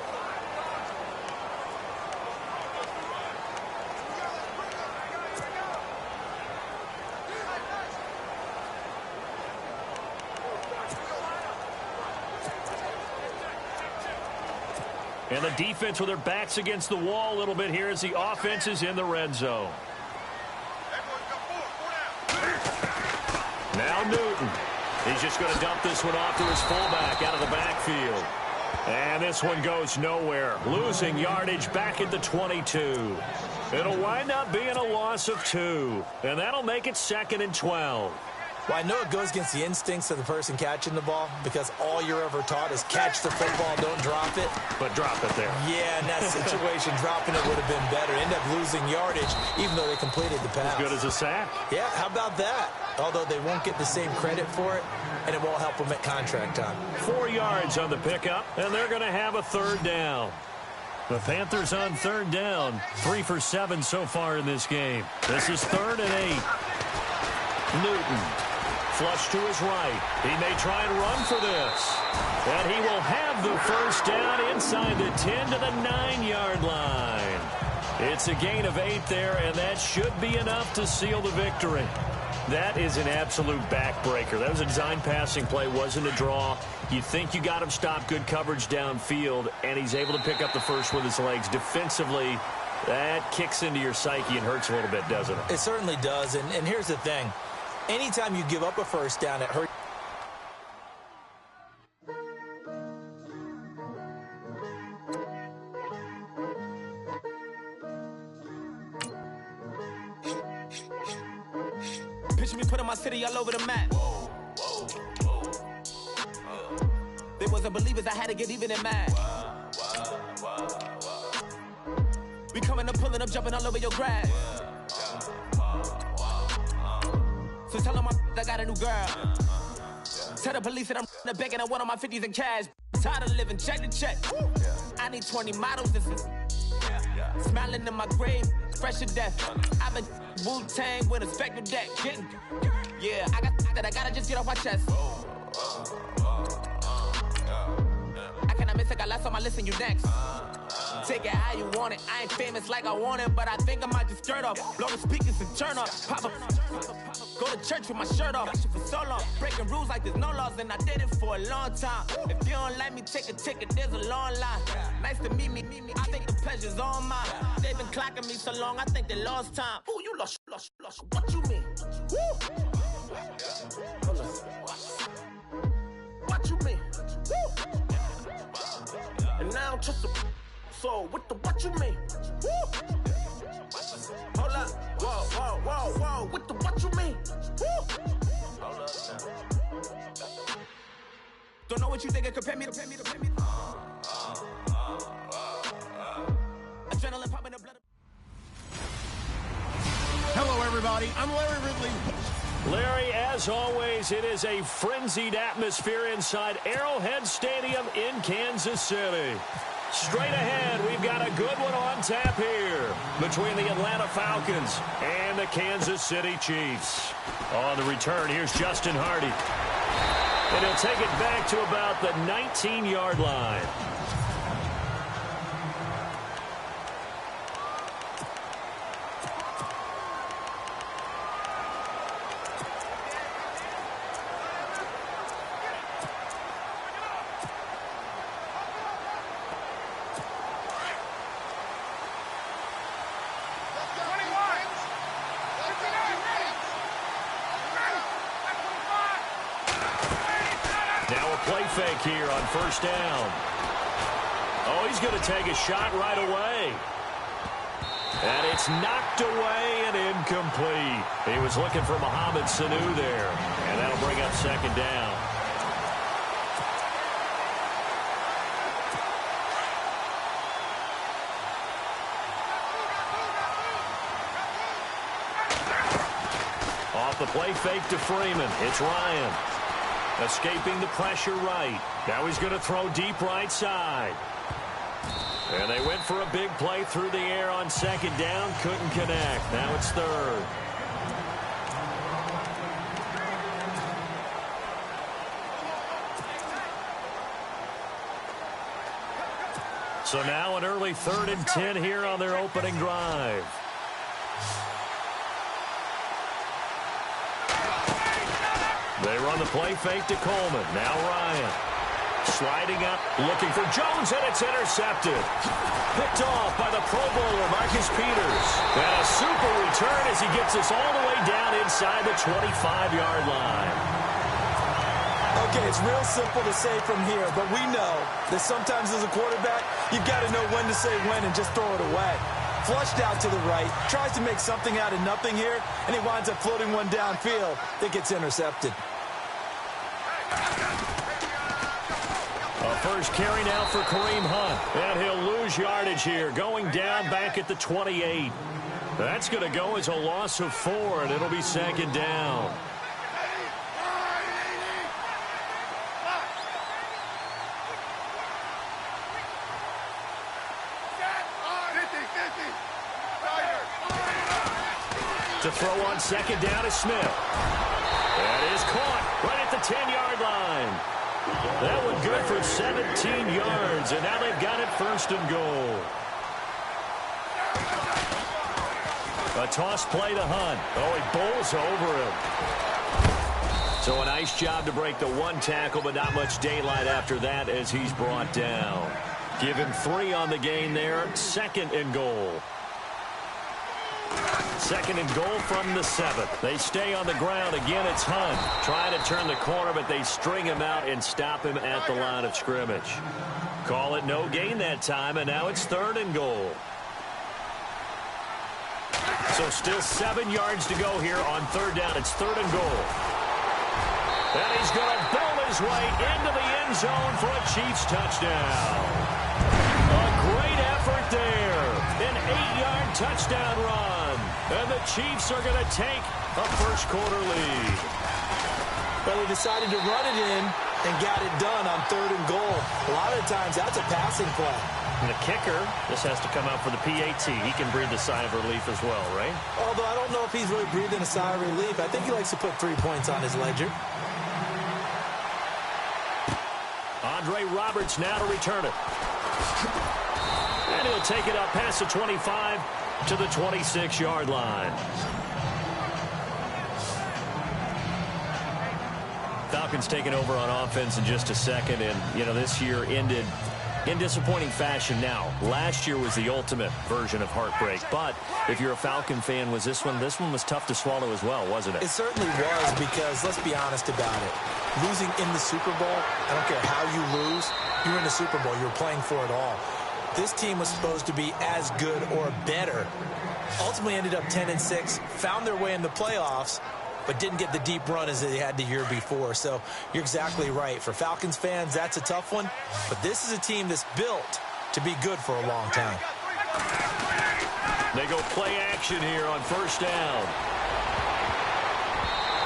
And the defense with their backs against the wall a little bit here as the offense is in the red zone. Now Newton. He's just going to dump this one off to his fullback out of the backfield. And this one goes nowhere. Losing yardage back at the 22. It'll wind up being a loss of 2. And that'll make it 2nd and 12.
Well, I know it goes against the instincts of the person catching the ball because all you're ever taught is catch the football, don't drop it.
But drop it there.
Yeah, in that situation, dropping it would have been better. End up losing yardage, even though they completed the pass.
As good as a sack.
Yeah, how about that? Although they won't get the same credit for it, and it won't help them at contract time.
4 yards on the pickup, and they're going to have a 3rd down. The Panthers on 3rd down. 3 for 7 so far in this game. This is 3rd and 8. Newton. Flush to his right. He may try and run for this. And he will have the 1st down inside the 10 to the 9-yard line. It's a gain of 8 there, and that should be enough to seal the victory. That is an absolute backbreaker. That was a design passing play, wasn't a draw. You think you got him stopped, good coverage downfield, and he's able to pick up the first with his legs. Defensively, that kicks into your psyche and hurts a little bit, doesn't it?
It certainly does, and here's the thing. Anytime you give up a 1st down, it hurts.
putting my city all over the map. They wasn't believers, I had to get even and mad. We coming up, pulling up, jumping all over your grass. So tell them I got a new girl. Tell the police that I'm in the bank and I want all my 50s in cash. Tired of living check to check. I need 20 models. This is smiling in my grave, fresh to death. I've been Wu-Tang with a spectral deck. Yeah, I got that. I gotta just get off my chest. I cannot miss it. Got last on my list and you next. Take it how you want it. I ain't famous like I want it, but I think I might just skirt off. Blow the speakers and turn up. Pop up. Go to church with my shirt off. For so long, breaking rules like there's no laws, and I did it for a long time. If you don't like me, take a ticket. There's a long line. Nice to meet me. I think the pleasure's all mine. They've been clocking me so long, I think they lost time. Ooh, you lost. What you mean? Woo. What you mean? Woo. And now just a. So what you mean? Woo! Hold up, whoa, what you mean? Woo! Hold up now. Don't know what you think, compare me to. Adrenaline popping the blood.
Hello, everybody. I'm Larry Ridley.
Larry, as always, it is a frenzied atmosphere inside Arrowhead Stadium in Kansas City. Straight ahead, we've got a good one on tap here between the Atlanta Falcons and the Kansas City Chiefs. On the return, here's Justin Hardy. And he'll take it back to about the 19-yard line. Fake here on first down. Oh, he's going to take a shot right away. And it's knocked away and incomplete. He was looking for Mohamed Sanu there. And that'll bring up second down. Off the play fake to Freeman. It's Ryan. Escaping the pressure right. Now he's going to throw deep right side. And they went for a big play through the air on second down. Couldn't connect. Now it's third. So now an early 3rd and 10 here on their opening drive. They run the play fake to Coleman. Now Ryan. Sliding up, looking for Jones, and it's intercepted. Picked off by the Pro Bowler, Marcus Peters. And a super return as he gets us all the way down inside the 25-yard line.
Okay, it's real simple to say from here, but we know that sometimes as a quarterback, you've got to know when to say when and just throw it away. Flushed out to the right, tries to make something out of nothing here, and he winds up floating one downfield that gets intercepted.
A first carry now for Kareem Hunt. And he'll lose yardage here, going down back at the 28. That's going to go as a loss of 4, and it'll be second down. To throw on second down is Smith. That is caught right at the 10-yard line. That one good for 17 yards, and now they've got it 1st and goal. A toss play to Hunt. Oh, he bowls over him. So a nice job to break the one tackle, but not much daylight after that as he's brought down. Give him 3 on the gain there. 2nd and goal. 2nd and goal from the 7th. They stay on the ground. Again, it's Hunt trying to turn the corner, but they string him out and stop him at the line of scrimmage. Call it no gain that time, and now it's 3rd and goal. So still 7 yards to go here on third down. It's 3rd and goal. And he's going to bowl his way into the end zone for a Chiefs touchdown. A great effort there. An 8-yard touchdown run. And the Chiefs are going to take a first-quarter lead.
Well, they decided to run it in and got it done on 3rd and goal. A lot of times, that's a passing play.
And the kicker, this has to come out for the PAT. He can breathe a sigh of relief as well, right?
Although I don't know if he's really breathing a sigh of relief. I think he likes to put 3 points on his ledger.
Andre Roberts now to return it. And he'll take it up past the 25 to the 26-yard line. Falcons taking over on offense in just a second. And, you know, this year ended in disappointing fashion. Now, last year was the ultimate version of heartbreak. But if you're a Falcon fan, was this one was tough to swallow as well, wasn't it?
It certainly was, because let's be honest about it. Losing in the Super Bowl, I don't care how you lose, you're in the Super Bowl. You're playing for it all. This team was supposed to be as good or better. Ultimately ended up 10-6, found their way in the playoffs, but didn't get the deep run as they had the year before. So you're exactly right. For Falcons fans, that's a tough one. But this is a team that's built to be good for a long time.
They go play action here on first down.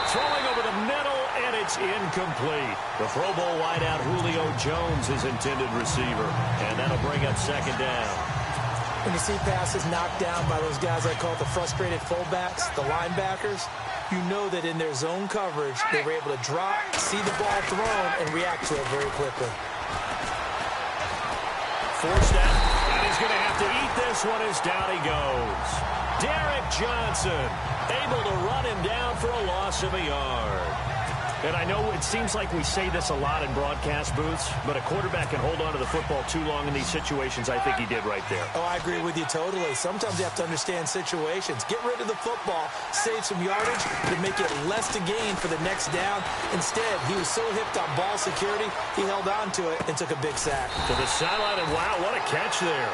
Throwing over the middle, and it's incomplete. The Pro Bowl wideout Julio Jones, his intended receiver. And that'll bring up 2nd down.
When you see passes knocked down by those guys I call the frustrated fullbacks, the linebackers, you know that in their zone coverage, they were able to drop, see the ball thrown, and react to it very quickly.
4th down, and he's going to have to eat this one as down he goes. Derek Johnson able to run him down for a loss of a yard. And I know it seems like we say this a lot in broadcast booths, but a quarterback can hold on to the football too long in these situations. I think he did right there.
Oh, I agree with you totally. Sometimes you have to understand situations. Get rid of the football, save some yardage, to make it less to gain for the next down. Instead, he was so hipped on ball security, he held on to it and took a big sack.
To the sideline, and wow, what a catch there.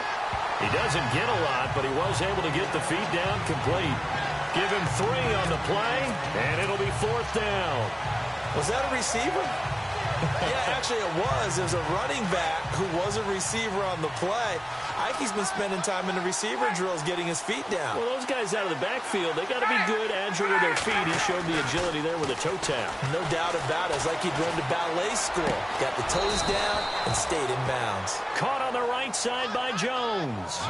He doesn't get a lot, but he was able to get the feet down complete. Give him 3 on the play, and it'll be 4th down.
Was that a receiver? Yeah, actually it was. There's a running back who was a receiver on the play. Ike's been spending time in the receiver drills getting his feet down.
Well, those guys out of the backfield, they got to be good, agile with their feet. He showed the agility there with a toe tap.
No doubt about it. It's like he'd run to ballet school. Got the toes down and stayed in bounds.
Caught on the right side by Jones.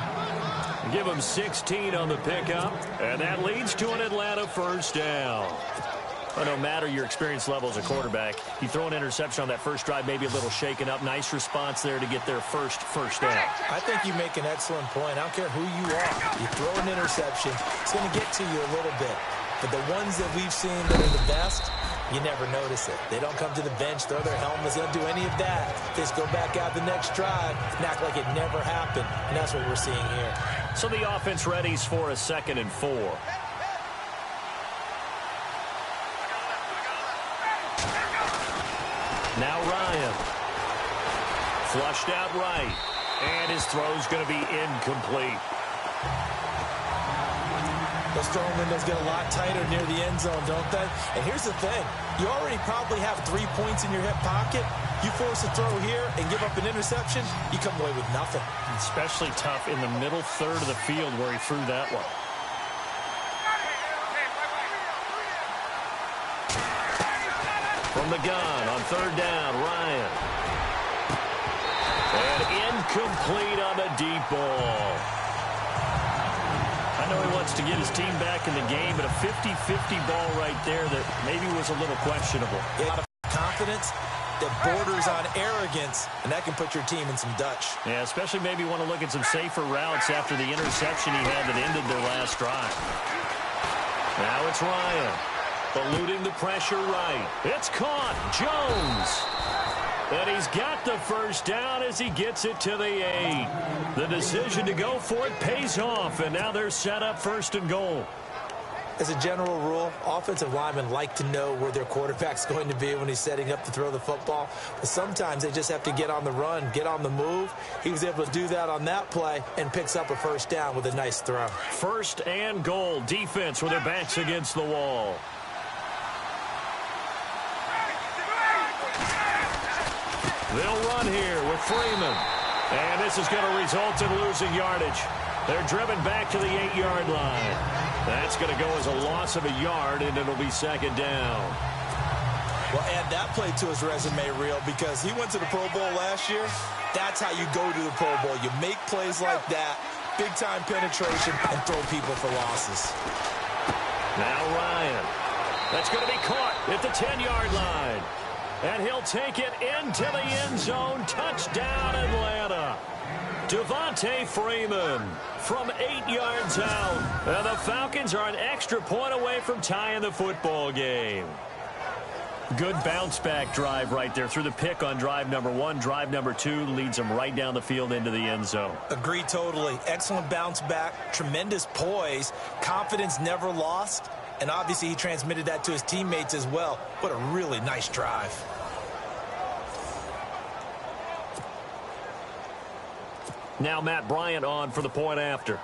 Give him 16 on the pickup, and that leads to an Atlanta 1st down. Well, no matter your experience level as a quarterback, you throw an interception on that first drive, maybe a little shaken up. Nice response there to get their first down.
I think you make an excellent point. I don't care who you are. You throw an interception, it's going to get to you a little bit. But the ones that we've seen that are the best, you never notice it. They don't come to the bench, throw their helmets, they don't do any of that. They just go back out the next drive and act like it never happened. And that's what we're seeing here.
So the offense readies for a 2nd and 4. Now Ryan. Flushed out right. And his throw's going to be incomplete.
Those throwing windows get a lot tighter near the end zone, don't they? And here's the thing. You already probably have 3 points in your hip pocket. You force a throw here and give up an interception, you come away with nothing.
Especially tough in the middle third of the field where he threw that one. From the gun on 3rd down, Ryan. And incomplete on the deep ball. I know he wants to get his team back in the game, but a 50-50 ball right there that maybe was a little questionable.
A lot of confidence that borders on arrogance, and that can put your team in some Dutch.
Yeah, especially maybe want to look at some safer routes after the interception he had that ended their last drive. Now it's Ryan. Eluding the pressure right. It's caught. Jones. And he's got the first down as he gets it to the 8. The decision to go for it pays off, and now they're set up 1st and goal.
As a general rule, offensive linemen like to know where their quarterback's going to be when he's setting up to throw the football. But sometimes they just have to get on the run, get on the move. He was able to do that on that play and picks up a first down with a nice throw.
1st and goal. Defense with their backs against the wall. They'll run here with Freeman. And this is going to result in losing yardage. They're driven back to the 8-yard line. That's going to go as a loss of a yard, and it'll be 2nd down.
Well, add that play to his resume reel because he went to the Pro Bowl last year. That's how you go to the Pro Bowl. You make plays like that, big-time penetration, and throw people for losses.
Now Ryan. That's going to be caught at the 10-yard line. And he'll take it into the end zone. Touchdown, Atlanta. Devontae Freeman from 8 yards out. And the Falcons are an extra point away from tying the football game. Good bounce-back drive right there through the pick on drive number 1. Drive number 2 leads them right down the field into the end zone.
Agree totally. Excellent bounce back, tremendous poise, confidence never lost, and obviously he transmitted that to his teammates as well. What a really nice drive.
Now Matt Bryant on for the point after.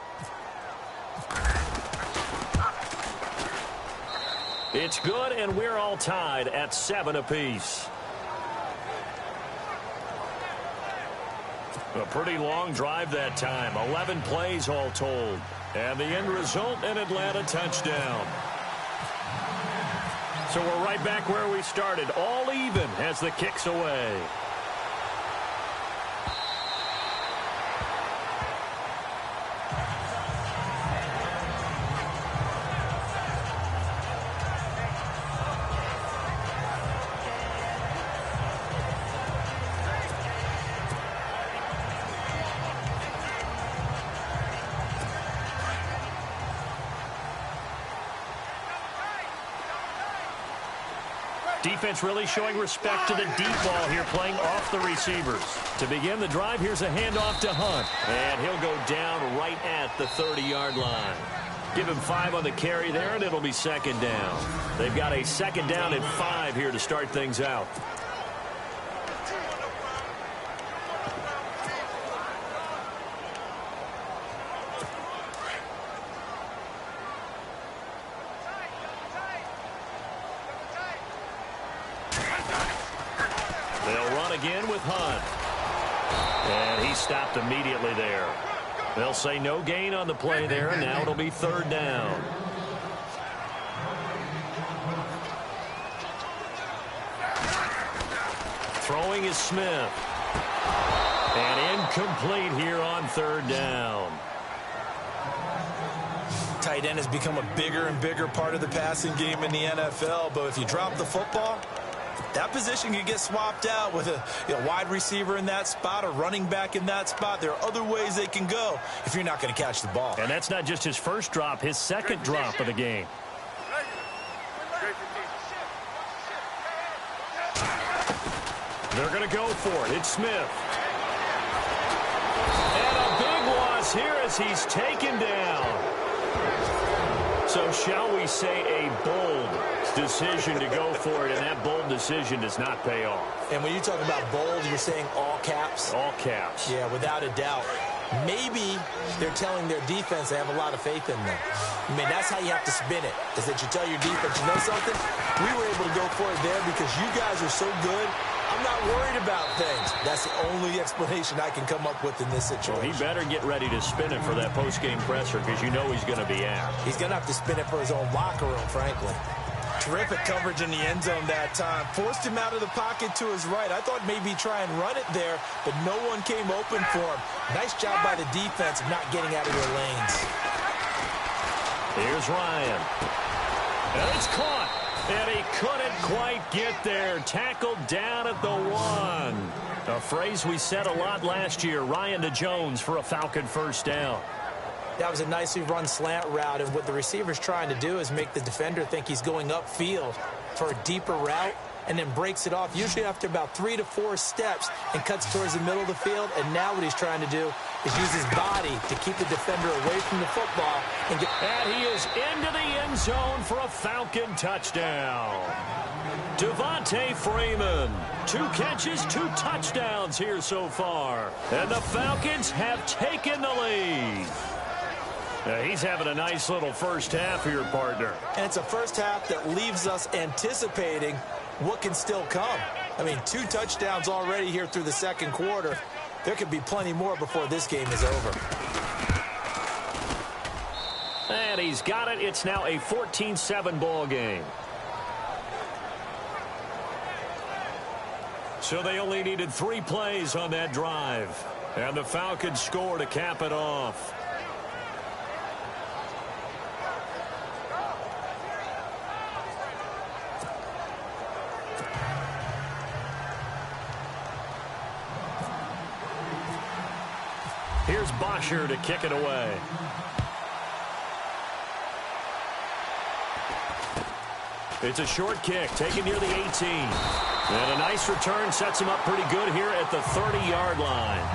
It's good, and we're all tied at 7 apiece. A pretty long drive that time. 11 plays all told. And the end result, an Atlanta touchdown. So we're right back where we started. All even as the kick's away. Defense really showing respect to the deep ball here, playing off the receivers. To begin the drive, here's a handoff to Hunt. And he'll go down right at the 30-yard line. Give him 5 on the carry there, and it'll be 2nd down. They've got a 2nd down and 5 here to start things out. Again with Hunt. And he stopped immediately there. They'll say no gain on the play there. Now it'll be 3rd down. Throwing is Smith. And incomplete here on 3rd down.
Tight end has become a bigger and bigger part of the passing game in the NFL, but if you drop the football, that position can get swapped out with a wide receiver in that spot, a running back in that spot. There are other ways they can go if you're not going to catch the ball.
And that's not just his first drop, his 2nd drop of the game. They're going to go for it. It's Smith. And a big loss here as he's taken down. So shall we say a bold decision to go for it, and that bold decision does not pay off.
And when you talk about bold, you're saying all caps?
All caps.
Yeah, without a doubt. Maybe they're telling their defense they have a lot of faith in them. I mean, that's how you have to spin it, is that you tell your defense, you know something? We were able to go for it there because you guys are so good. I'm not worried about things. That's the only explanation I can come up with in this situation.
Well, he better get ready to spin it for that post-game presser because you know he's going to be out.
He's going to have to spin it for his own locker room, frankly. Terrific coverage in the end zone that time. Forced him out of the pocket to his right. I thought maybe try and run it there, but no one came open for him. Nice job by the defense of not getting out of their lanes.
Here's Ryan. And it's caught. And he couldn't quite get there. Tackled down at the 1. A phrase we said a lot last year. Ryan to Jones for a Falcon first down.
That was a nicely run slant route, and what the receiver's trying to do is make the defender think he's going upfield for a deeper route. and then breaks it off, usually after about 3 to 4 steps, and cuts towards the middle of the field. And now what he's trying to do is use his body to keep the defender away from the football. And
he is into the end zone for a Falcon touchdown. Devontae Freeman, 2 catches, 2 touchdowns here so far. And the Falcons have taken the lead. He's having a nice little first half here, partner.
And it's a first half that leaves us anticipating what can still come. I mean, 2 touchdowns already here through the second quarter. There could be plenty more before this game is over.
And he's got it. It's now a 14-7 ball game. So they only needed 3 plays on that drive. And the Falcons score to cap it off. Here's Bosher to kick it away. It's a short kick, taken near the 18. And a nice return sets him up pretty good here at the 30-yard line.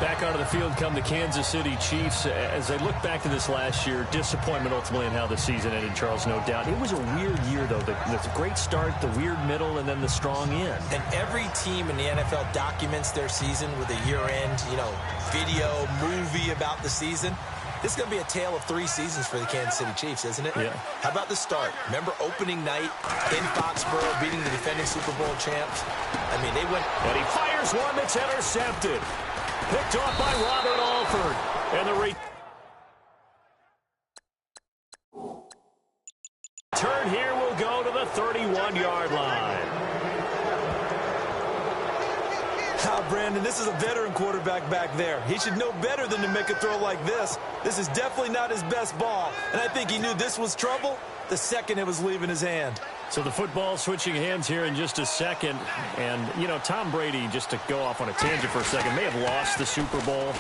Back onto the field come the Kansas City Chiefs. As I look back to this last year, disappointment ultimately in how the season ended, Charles, no doubt. It was a weird year, though. The great start, the weird middle, and then the strong end.
And every team in the NFL documents their season with a year-end, video, movie about the season. This is going to be a tale of 3 seasons for the Kansas City Chiefs, isn't it?
Yeah.
How about the start? Remember opening night in Foxborough, beating the defending Super Bowl champs? I mean, they went...
And he fires one that's intercepted. Picked off by Robert Alford. And the return here will go to the 31-yard line.
Brandon, this is a veteran quarterback back there. He should know better than to make a throw like this. This is definitely not his best ball, and I think he knew this was trouble the second it was leaving his hand.
So the football switching hands here in just a second. And, Tom Brady, just to go off on a tangent for a second, may have lost the Super Bowl,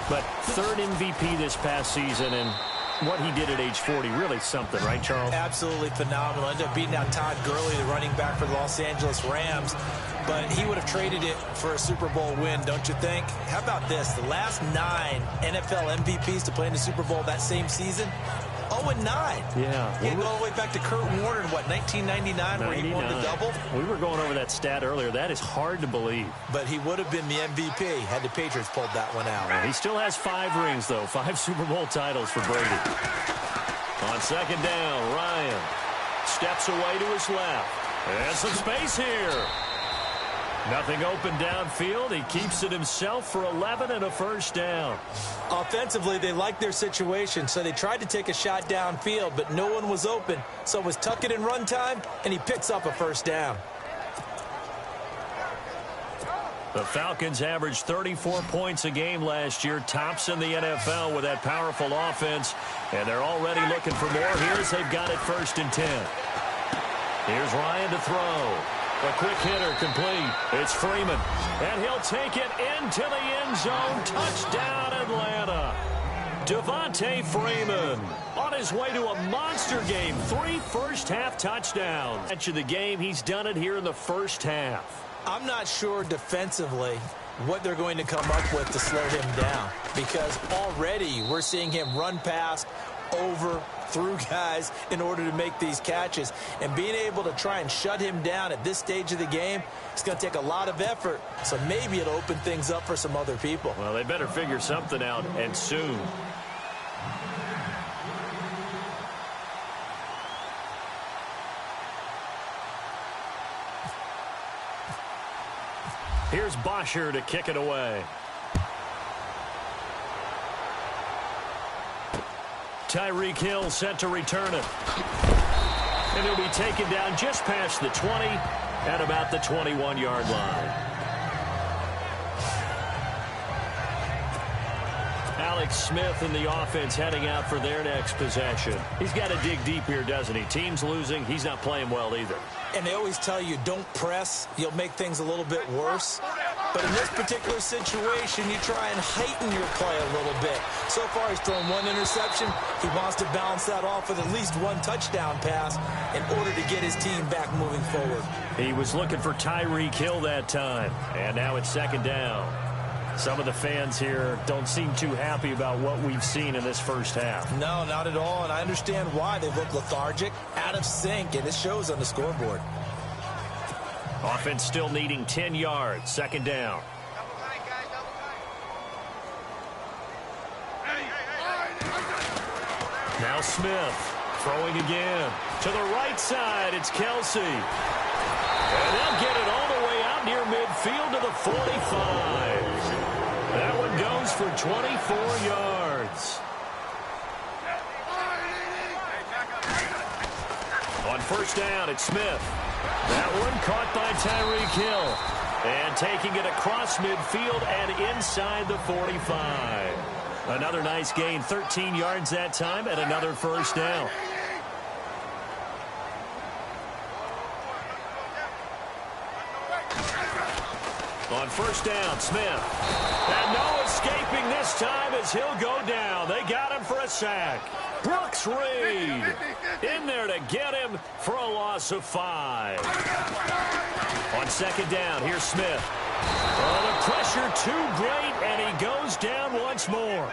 but 3rd MVP this past season, and what he did at age 40, really something, right, Charles?
Absolutely phenomenal. Ended up beating out Todd Gurley, the running back for the Los Angeles Rams. But he would have traded it for a Super Bowl win, don't you think? How about this? The last 9 NFL MVPs to play in the Super Bowl that same season, 0-9.
Yeah.
You go all the way back to Kurt Warner in, 1999, where he won the double?
We were going over that stat earlier. That is hard to believe.
But he would have been the MVP had the Patriots pulled that one out.
He still has 5 rings, though. 5 Super Bowl titles for Brady. On second down, Ryan steps away to his left. And some space here. Nothing open downfield. He keeps it himself for 11 and a first down.
Offensively, they liked their situation, so they tried to take a shot downfield, but no one was open. So it was tuck it in run time, and he picks up a first down.
The Falcons averaged 34 points a game last year, tops in the NFL with that powerful offense, and they're already looking for more. Here's they've got it 1st and 10. Here's Ryan to throw. A quick hitter complete. It's Freeman. And he'll take it into the end zone. Touchdown, Atlanta. Devontae Freeman on his way to a monster game. 3 first-half touchdowns. At the game, he's done it here in the first half.
I'm not sure defensively what they're going to come up with to slow him down, because already we're seeing him run past, over, through guys in order to make these catches. And being able to try and shut him down at this stage of the game, it's going to take a lot of effort. So maybe it'll open things up for some other people.
Well, they better figure something out, and soon. Here's Bosher to kick it away. Tyreek Hill set to return it. And he'll be taken down just past the 20 at about the 21-yard line. Alex Smith and the offense heading out for their next possession. He's got to dig deep here, doesn't he? Team's losing. He's not playing well either.
And they always tell you, don't press. You'll make things a little bit worse. But in this particular situation, you try and heighten your play a little bit. So far, he's thrown one interception. He wants to balance that off with at least one touchdown pass in order to get his team back moving forward.
He was looking for Tyreek Hill that time, and now it's second down. Some of the fans here don't seem too happy about what we've seen in this first half.
No, not at all, and I understand why. They look lethargic, out of sync, and it shows on the scoreboard.
Offense still needing 10 yards. Second down. Now Smith throwing again. To the right side, it's Kelsey. And they'll get it all the way out near midfield to the 45. That one goes for 24 yards. On first down, it's Smith. That one caught by Tyreek Hill. And taking it across midfield and inside the 45. Another nice gain, 13 yards that time, and another first down. On first down, Smith. And no escaping this time as he'll go down. They got him for a sack. Brooks Reed in there to get him for a loss of 5. On second down, here's Smith. Oh, the pressure too great, and he goes down once more.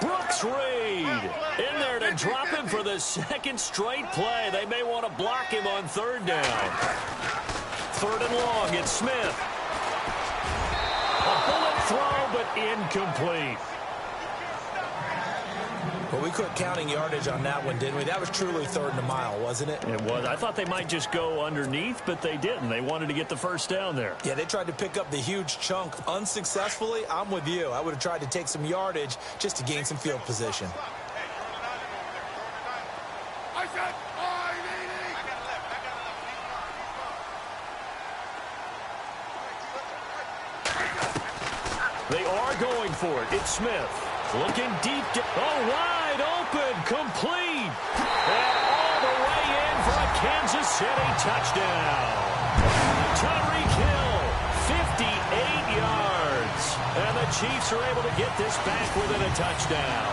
Brooks Reed in there to drop him for the second straight play. They may want to block him on third down. Third and long, it's Smith. A bullet throw, but incomplete.
Well, we quit counting yardage on that one, didn't we? That was truly third and a mile, wasn't it?
It was. I thought they might just go underneath, but they didn't. They wanted to get the first down there.
Yeah, they tried to pick up the huge chunk unsuccessfully. I'm with you. I would have tried to take some yardage just to gain some field position.
They are going for it. It's Smith. Looking deep. Wide open. Complete. And all the way in for a Kansas City touchdown. Tyreek Hill, 58 yards. And the Chiefs are able to get this back within a touchdown.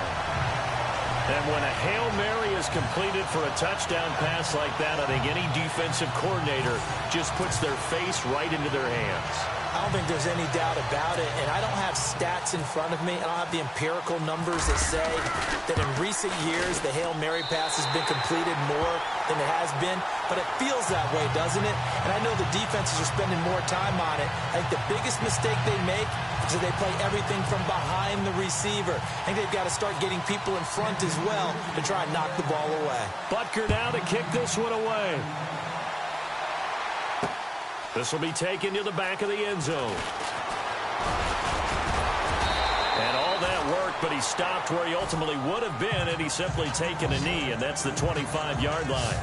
And when a Hail Mary is completed for a touchdown pass like that, I think any defensive coordinator just puts their face right into their hands.
I don't think there's any doubt about it, and I don't have stats in front of me. I don't have the empirical numbers that say that in recent years the Hail Mary pass has been completed more than it has been, but it feels that way, doesn't it? And I know the defenses are spending more time on it. I think the biggest mistake they make is that they play everything from behind the receiver. I think they've got to start getting people in front as well to try and knock the ball away.
Butker now to kick this one away. This will be taken to the back of the end zone. And all that worked, but he stopped where he ultimately would have been, and he's simply taken a knee, and that's the 25-yard line.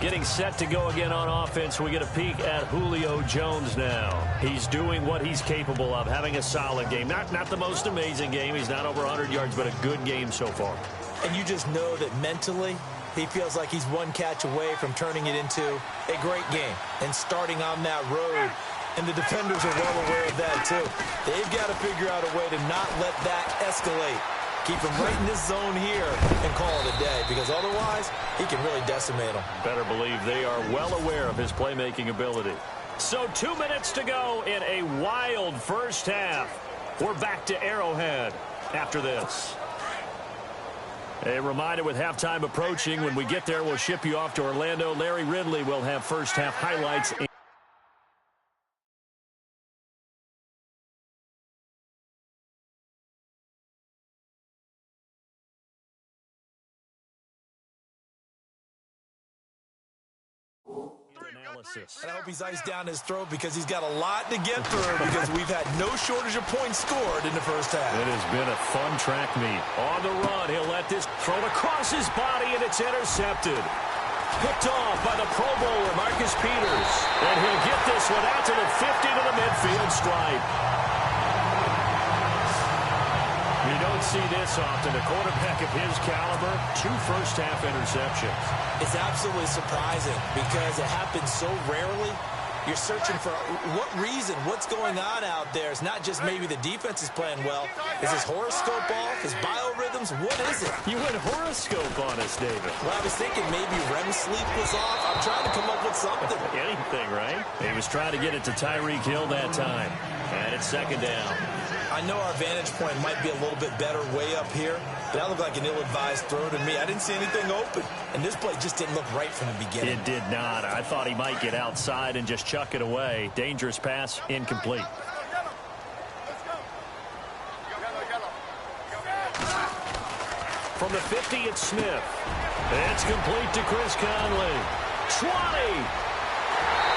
Getting set to go again on offense, we get a peek at Julio Jones now. He's doing what he's capable of, having a solid game. Not the most amazing game. He's not over 100 yards, but a good game so far.
And you just know that mentally, he feels like he's one catch away from turning it into a great game and starting on that road. And the defenders are well aware of that, too. They've got to figure out a way to not let that escalate. Keep him right in this zone here and call it a day, because otherwise he can really decimate them.
Better believe they are well aware of his playmaking ability. So 2 minutes to go in a wild first half. We're back to Arrowhead after this. A reminder, with halftime approaching, when we get there, we'll ship you off to Orlando. Larry Ridley will have first half highlights.
And I hope he's iced down his throat, because he's got a lot to get through, because we've had no shortage of points scored in the first half.
It has been a fun track meet. On the run, he'll let this throw across his body, and it's intercepted. Picked off by the Pro Bowler, Marcus Peters. And he'll get this one out to the 50 to the midfield stripe. You don't see this often. A quarterback of his caliber, 2 first-half interceptions.
It's absolutely surprising, because it happens so rarely. You're searching for what reason, what's going on out there. It's not just maybe the defense is playing well. Is his horoscope off? His biorhythms? What is it?
You went horoscope on us, David.
Well, I was thinking maybe REM sleep was off. I'm trying to come up with something.
Anything, right? He was trying to get it to Tyreek Hill that time. And it's second down.
I know our vantage point might be a little bit better way up here, but that looked like an ill-advised throw to me. I didn't see anything open, and this play just didn't look right from the beginning.
It did not. I thought he might get outside and just chuck it away. Dangerous pass, incomplete. From the 50, it's Smith. It's complete to Chris Conley. 20.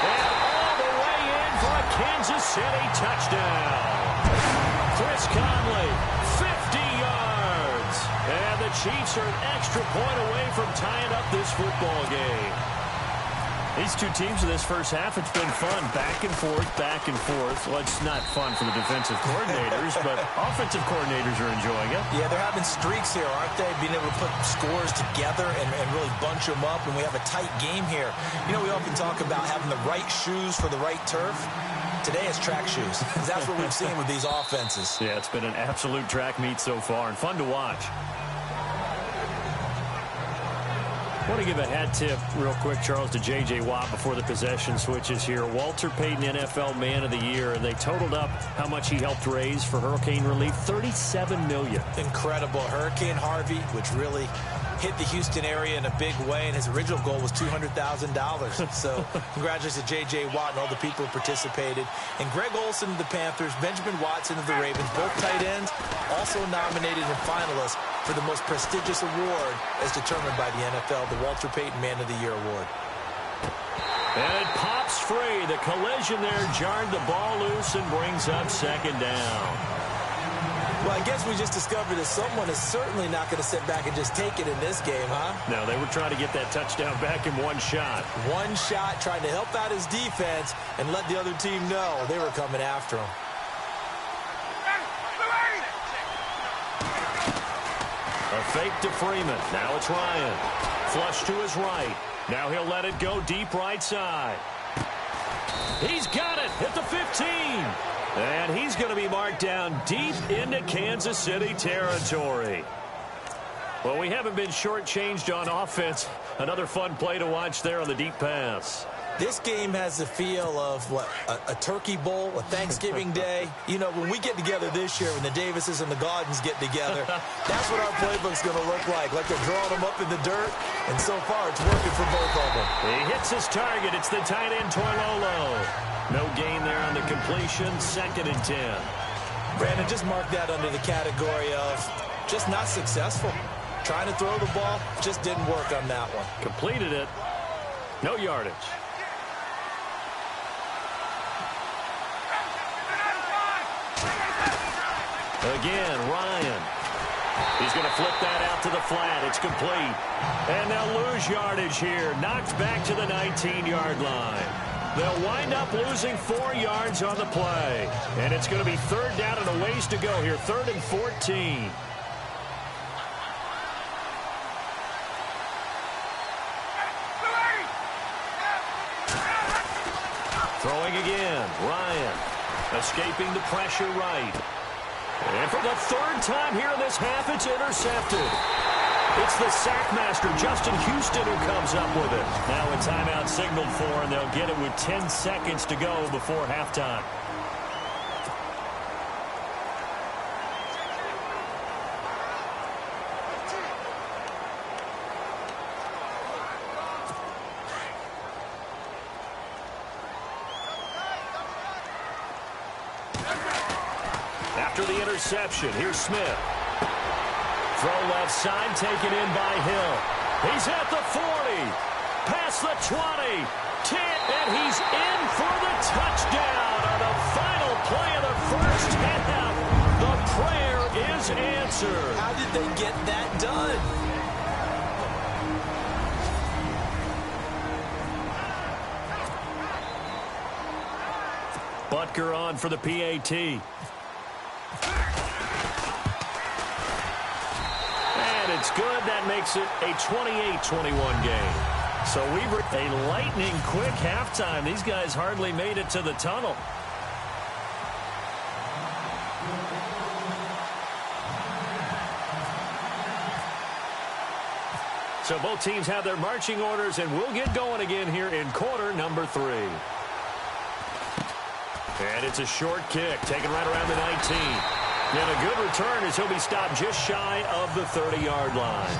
And all the way in for a Kansas City touchdown. Chris Conley, 50 yards. And the Chiefs are an extra point away from tying up this football game. These two teams in this first half, it's been fun. Back and forth, back and forth. Well, it's not fun for the defensive coordinators, but offensive coordinators are enjoying it.
Yeah, they're having streaks here, aren't they? Being able to put scores together and really bunch them up, and we have a tight game here. You know, we often talk about having the right shoes for the right turf. Today it's track shoes. That's what we've seen with these offenses.
Yeah, it's been an absolute track meet so far and fun to watch. I want to give a hat tip real quick, Charles, to J.J. Watt before the possession switches here. Walter Payton, NFL Man of the Year, and they totaled up how much he helped raise for hurricane relief, $37 million.
Incredible. Hurricane Harvey, which really hit the Houston area in a big way, and his original goal was $200,000. So congratulations to J.J. Watt and all the people who participated. And Greg Olsen of the Panthers, Benjamin Watson of the Ravens, both tight ends, also nominated and finalists for the most prestigious award as determined by the NFL, the Walter Payton Man of the Year Award.
And it pops free. The collision there jarred the ball loose and brings up second down.
Well, I guess we just discovered that someone is certainly not going to sit back and just take it in this game, huh?
No, they were trying to get that touchdown back in one shot.
One shot, trying to help out his defense and let the other team know they were coming after him.
A fake to Freeman. Now it's Ryan. Flush to his right. Now he'll let it go deep right side. He's got it at the 15. And he's going to be marked down deep into Kansas City territory. Well, we haven't been shortchanged on offense. Another fun play to watch there on the deep pass.
This game has the feel of, what, a turkey bowl, a Thanksgiving day. You know, when we get together this year, when the Davises and the Gaudens get together, that's what our playbook's going to look like they're drawing them up in the dirt, and so far it's working for both of them.
He hits his target. It's the tight end, Toilolo. No gain there on the completion, 2nd and 10.
Brandon, just mark that under the category of just not successful. Trying to throw the ball, just didn't work on that one.
Completed it. No yardage. Again, Ryan. He's going to flip that out to the flat. It's complete. And they'll lose yardage here. Knocked back to the 19-yard line. They'll wind up losing 4 yards on the play. And it's going to be 3rd down and a ways to go here. 3rd and 14. Throwing again. Ryan. Escaping the pressure right. And for the 3rd time here in this half, it's intercepted. It's the sackmaster, Justin Houston, who comes up with it. Now a timeout signaled for, and they'll get it with 10 seconds to go before halftime. After the interception, here's Smith. Throw left side, taken in by Hill. He's at the 40, past the 20, 10, and he's in for the touchdown on the final play of the first half. The prayer is answered.
How did they get that done?
Butker on for the PAT. And it's good. That makes it a 28-21 game. So a lightning quick halftime. These guys hardly made it to the tunnel. So both teams have their marching orders, and we'll get going again here in quarter number 3. And it's a short kick, taken right around the 19. And a good return as he'll be stopped just shy of the 30-yard line.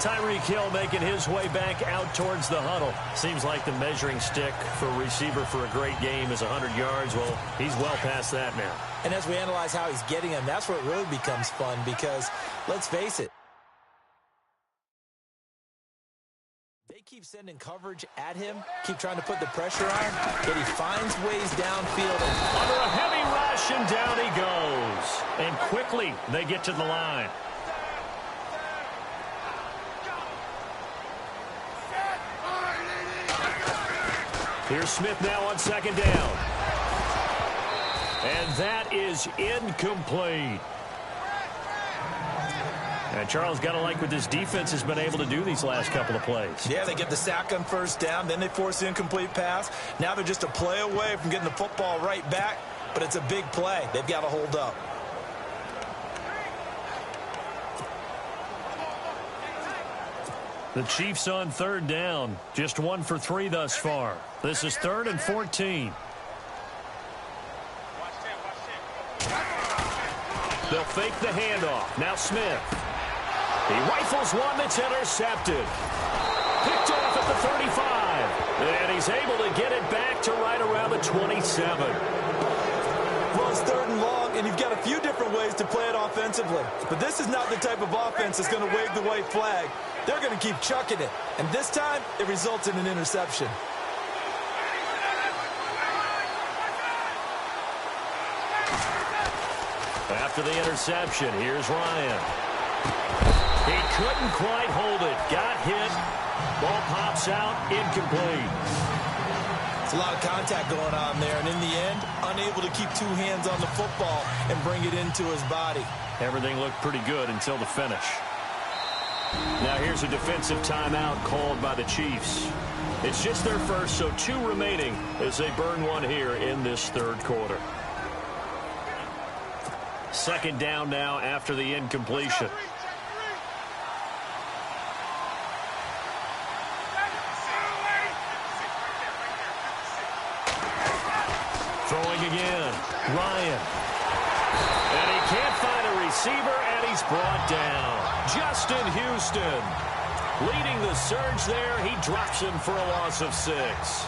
Tyreek Hill making his way back out towards the huddle. Seems like the measuring stick for a receiver for a great game is 100 yards. Well, he's well past that now.
And as we analyze how he's getting them, that's where it really becomes fun because, let's face it, they keep sending coverage at him, keep trying to put the pressure on, yet he finds ways downfield.
Under a heavy rush, and down he goes. And quickly, they get to the line. Here's Smith now on second down. And that is incomplete. And Charles, got to like what this defense has been able to do these last couple of plays.
Yeah, they get the sack on first down, then they force the incomplete pass. Now they're just a play away from getting the football right back, but it's a big play. They've got to hold up.
The Chiefs on third down, just 1 for 3 thus far. This is 3rd and 14. They'll fake the handoff. Now Smith. He rifles one that's intercepted. Picked off at the 35. And he's able to get it back to right around the 27.
Well, it's 3rd and long, and you've got a few different ways to play it offensively. But this is not the type of offense that's going to wave the white flag. They're going to keep chucking it. And this time, it results in an interception.
After the interception, here's Ryan. He couldn't quite hold it. Got hit. Ball pops out. Incomplete.
It's a lot of contact going on there. And in the end, unable to keep 2 hands on the football and bring it into his body.
Everything looked pretty good until the finish. Now here's a defensive timeout called by the Chiefs. It's just their first, so 2 remaining as they burn one here in this 3rd quarter. Second down now after the incompletion. Throwing again. Ryan. And he can't find a receiver, and he's brought down. Justin Houston leading the surge there. He drops him for a loss of 6.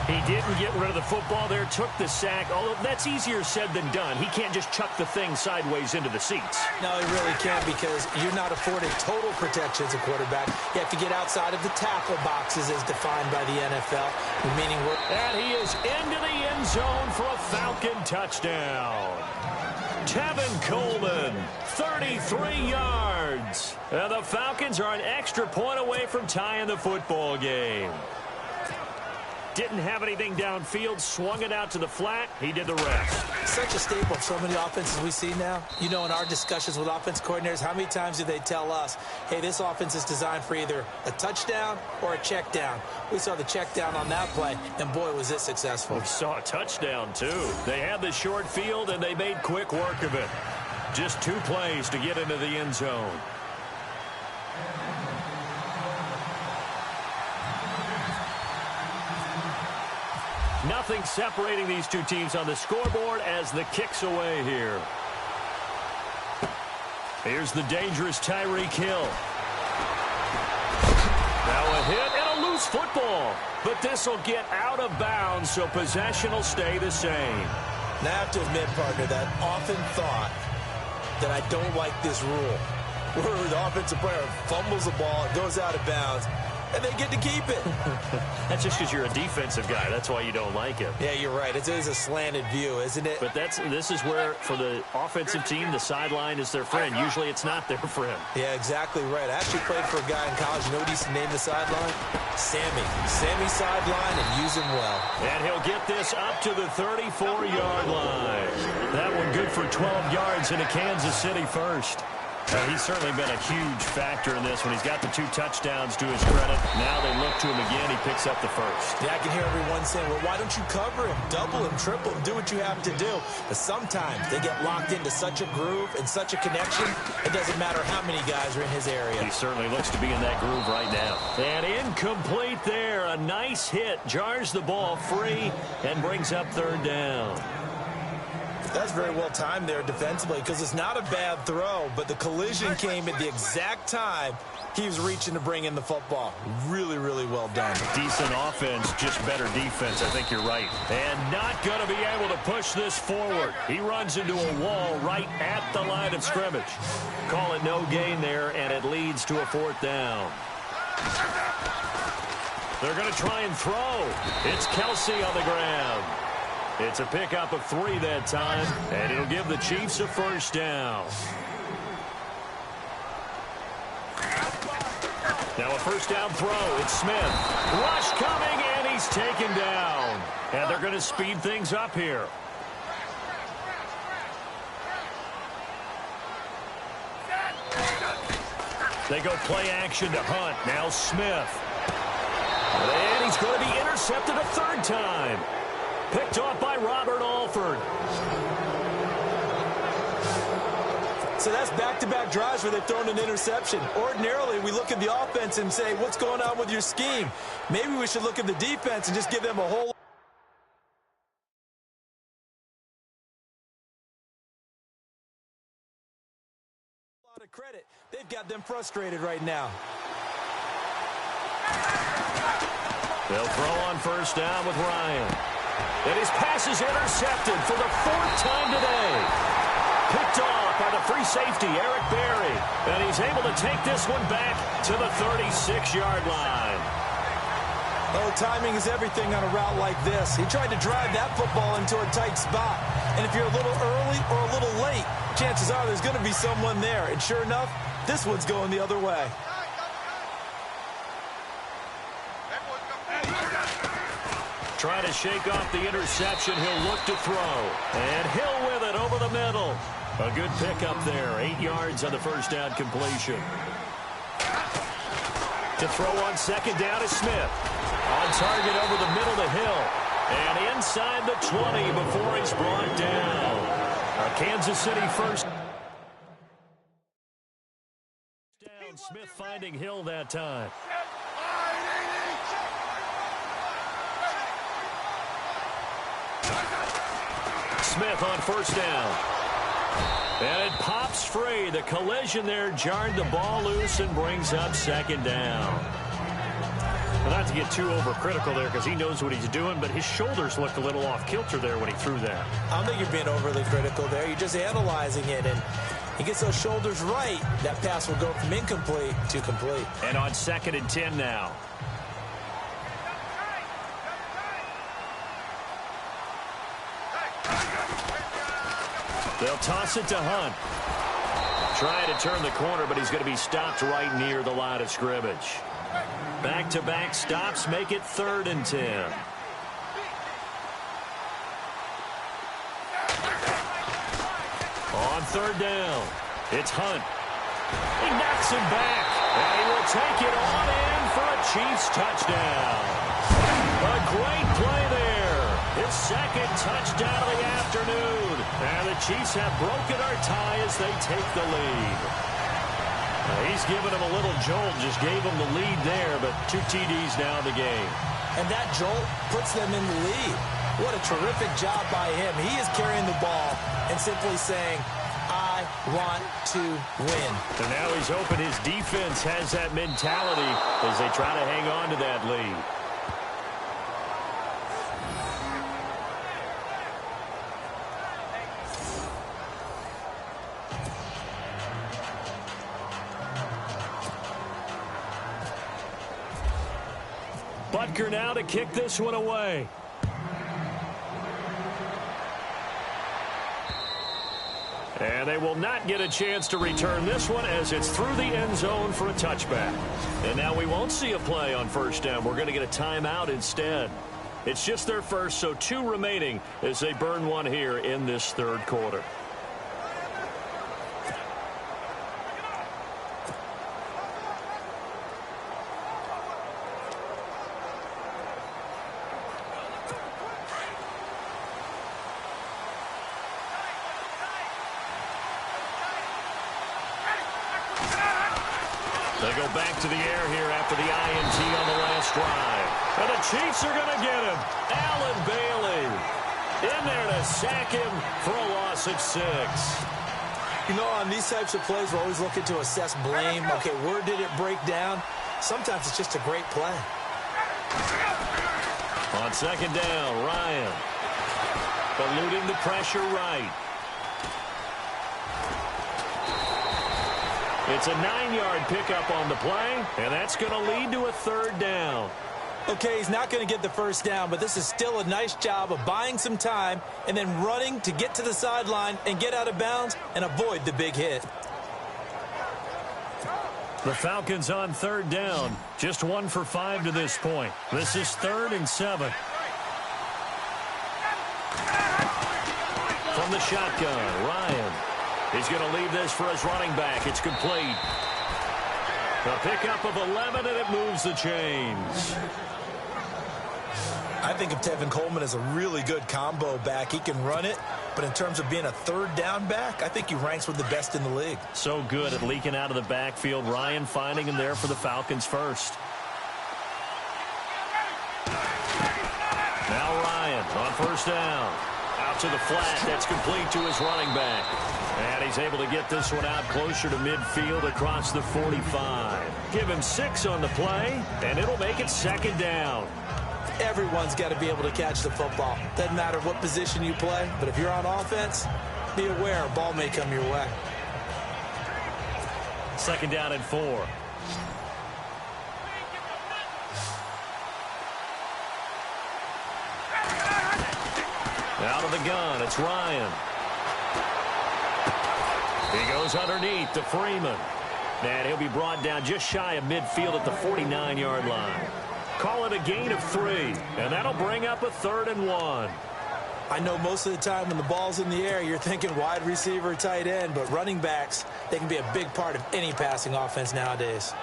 He didn't get rid of the football there, took the sack, although that's easier said than done. He can't just chuck the thing sideways into the seats.
No, he really can't because you're not afforded total protection as a quarterback. You have to get outside of the tackle boxes as defined by the NFL, meaning
and he is into the end zone for a Falcon touchdown. Tevin Coleman, 33 yards. And the Falcons are an extra point away from tying the football game. Didn't have anything downfield, swung it out to the flat. He did the rest.
Such a staple of so many offenses we see now. You know, in our discussions with offense coordinators, how many times do they tell us, hey, this offense is designed for either a touchdown or a check down. We saw the check down on that play, and boy, was it successful.
We saw a touchdown, too. They had the short field, and they made quick work of it. Just 2 plays to get into the end zone. Nothing separating these 2 teams on the scoreboard as the kick's away here. Here's the dangerous Tyreek Hill. Now a hit and a loose football. But this will get out of bounds, so possession will stay the same.
Now I have to admit, partner, that I often thought that I don't like this rule. Where the offensive player fumbles the ball, it goes out of bounds, and they get to keep it.
That's just because you're a defensive guy. That's why you don't like it.
Yeah, you're right. It is a slanted view, isn't it?
But this is where, for the offensive team, the sideline is their friend. Usually it's not their friend.
Yeah, exactly right. I actually played for a guy in college. You know what he used to name the sideline? Sammy. Sammy sideline, and use him well.
And he'll get this up to the 34-yard line. That one good for 12 yards in a Kansas City first. He's certainly been a huge factor in this one. He's got the 2 touchdowns to his credit. Now they look to him again. He picks up the first.
Yeah, I can hear everyone saying, well, why don't you cover him, double him, triple him, do what you have to do. But sometimes they get locked into such a groove and such a connection, it doesn't matter how many guys are in his area.
He certainly looks to be in that groove right now. And incomplete there. A nice hit. Jars the ball free and brings up 3rd down.
That's very well timed there defensively because it's not a bad throw, but the collision came at the exact time he was reaching to bring in the football. Really, really well done.
Decent offense, just better defense. I think you're right. And not going to be able to push this forward. He runs into a wall right at the line of scrimmage. Call it no gain there, and it leads to a 4th down. They're going to try and throw. It's Kelsey on the ground. It's a pickup of 3 that time, and it'll give the Chiefs a 1st down. Now a 1st down throw. It's Smith. Rush coming, and he's taken down. And they're going to speed things up here. They go play action to Hunt. Now Smith. And he's going to be intercepted a 3rd time. Picked off by Robert Alford.
So that's back-to-back drives where they've thrown an interception. Ordinarily, we look at the offense and say, what's going on with your scheme? Maybe we should look at the defense and just give them a whole lot of credit. They've got them frustrated right now.
They'll throw on 1st down with Ryan. And his pass is intercepted for the 4th time today. Picked off by the free safety, Eric Berry. And he's able to take this one back to the 36-yard line.
Oh, timing is everything on a route like this. He tried to drive that football into a tight spot. And if you're a little early or a little late, chances are there's going to be someone there. And sure enough, this one's going the other way.
Trying to shake off the interception. He'll look to throw. And Hill with it over the middle. A good pickup there. 8 yards on the 1st down completion. To throw on 2nd down is Smith. On target over the middle to Hill. And inside the 20 before he's brought down. A Kansas City 1st down. Smith finding Hill that time. Smith on 1st down. And it pops free. The collision there jarred the ball loose and brings up 2nd down. Well, not to get too overcritical there because he knows what he's doing, but his shoulders looked a little off kilter there when he threw that.
I don't think you're being overly critical there. You're just analyzing it, and he gets those shoulders right. That pass will go from incomplete to complete.
And on 2nd and 10 now. They'll toss it to Hunt. Trying to turn the corner, but he's going to be stopped right near the line of scrimmage. Back-to-back stops make it 3rd and 10. On 3rd down, it's Hunt. He knocks him back, and he will take it on in for a Chiefs touchdown. A great play there. His 2nd touchdown of the afternoon. And the Chiefs have broken our tie as they take the lead. He's given him a little jolt, just gave him the lead there, but 2 TDs now in the game.
And that jolt puts them in the lead. What a terrific job by him. He is carrying the ball and simply saying, I want to win.
And now he's hoping his defense has that mentality as they try to hang on to that lead. Butker now to kick this one away. And they will not get a chance to return this one as it's through the end zone for a touchback. And now we won't see a play on 1st down. We're going to get a timeout instead. It's just their first, so 2 remaining as they burn one here in this 3rd quarter. They go back to the air here after the INT on the last drive. And the Chiefs are going to get him. Allen Bailey in there to sack him for a loss of 6.
You know, on these types of plays, we're always looking to assess blame. Okay, where did it break down? Sometimes it's just a great play.
On second down, Ryan eluding the pressure right. It's a 9-yard pickup on the play, and that's going to lead to a 3rd down.
Okay, he's not going to get the first down, but this is still a nice job of buying some time and then running to get to the sideline and get out of bounds and avoid the big hit.
The Falcons on 3rd down. Just 1 for 5 to this point. This is 3rd and 7. From the shotgun, Ryan. He's going to leave this for his running back. It's complete. A pickup of 11, and it moves the chains.
I think of Tevin Coleman as a really good combo back. He can run it, but in terms of being a 3rd down back, I think he ranks with the best in the league.
So good at leaking out of the backfield. Ryan finding him there for the Falcons first. Now Ryan on 1st down. Out to the flat. That's complete to his running back. And he's able to get this one out closer to midfield across the 45. Give him 6 on the play, and it'll make it 2nd down.
Everyone's got to be able to catch the football. Doesn't matter what position you play, but if you're on offense, be aware a ball may come your way.
2nd down and 4. Out of the gun, it's Ryan. He goes underneath to Freeman. And he'll be brought down just shy of midfield at the 49-yard line. Call it a gain of 3, and that'll bring up a 3rd and 1.
I know most of the time when the ball's in the air, you're thinking wide receiver, tight end, but running backs, they can be a big part of any passing offense nowadays.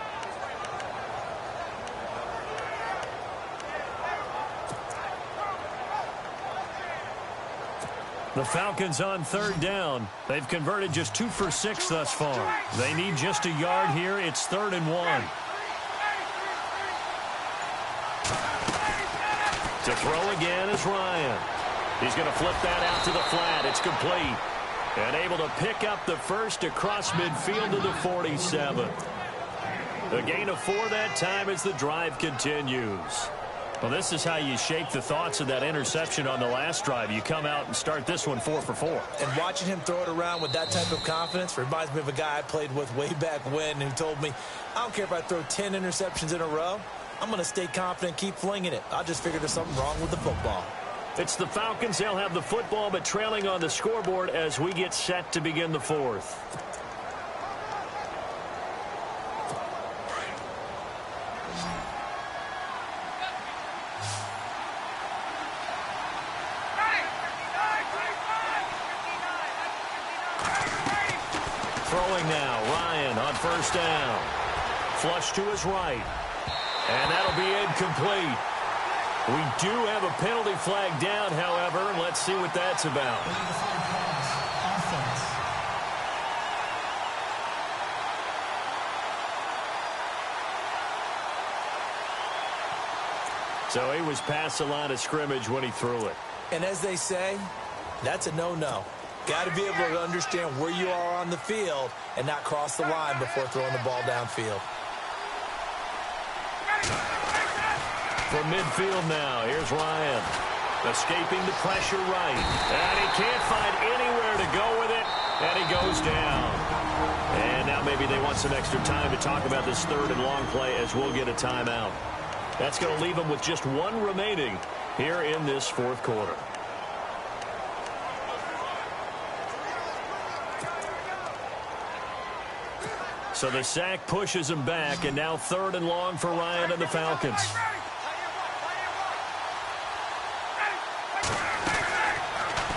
The Falcons on 3rd down. They've converted just 2 for 6 thus far. They need just a yard here. It's 3rd and 1. To throw again is Ryan. He's going to flip that out to the flat. It's complete. And able to pick up the first across midfield to the 47. A gain of 4 that time as the drive continues. Well, this is how you shake the thoughts of that interception on the last drive. You come out and start this one 4 for 4.
And watching him throw it around with that type of confidence reminds me of a guy I played with way back when who told me, I don't care if I throw 10 interceptions in a row. I'm going to stay confident, keep flinging it. I just figured there's something wrong with the football.
It's the Falcons. They'll have the football, but trailing on the scoreboard as we get set to begin the 4th. Throwing now, Ryan on 1st down. Flush to his right. And that'll be incomplete. We do have a penalty flag down, however. Let's see what that's about. So he was past the line of scrimmage when he threw it.
And as they say, that's a no-no. Got to be able to understand where you are on the field and not cross the line before throwing the ball downfield.
From midfield now, here's Ryan. Escaping the pressure right. And he can't find anywhere to go with it. And he goes down. And now maybe they want some extra time to talk about this 3rd and long play as we'll get a timeout. That's going to leave them with just 1 remaining here in this 4th quarter. So the sack pushes him back, and now 3rd and long for Ryan and the Falcons.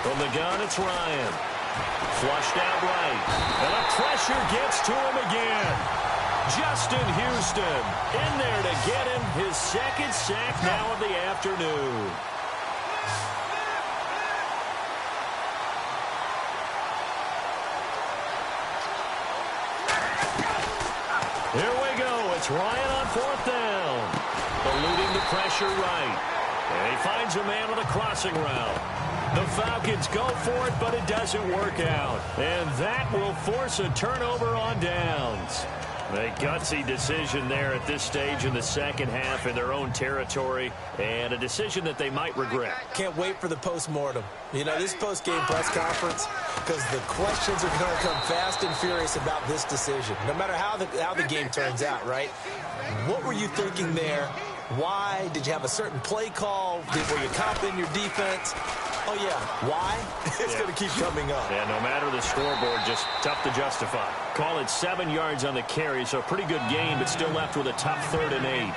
From the gun, it's Ryan. Flushed out right. And the pressure gets to him again. Justin Houston in there to get him his 2nd sack now of the afternoon. Here we go. It's Ryan on 4th down. Eluding the pressure right. And he finds a man on a crossing route. The Falcons go for it, but it doesn't work out. And that will force a turnover on downs. A gutsy decision there at this stage in the second half in their own territory, and a decision that they might regret.
Can't wait for the post-mortem. You know, this post-game press conference, because the questions are going to come fast and furious about this decision, no matter how the game turns out, right? What were you thinking there? Why? Did you have a certain play call? Were you confident in your defense? Oh, yeah. Why? It's going to keep coming up.
Yeah, no matter the scoreboard, just tough to justify. Call it 7 yards on the carry, so a pretty good game, but still left with a tough 3rd and 8.
All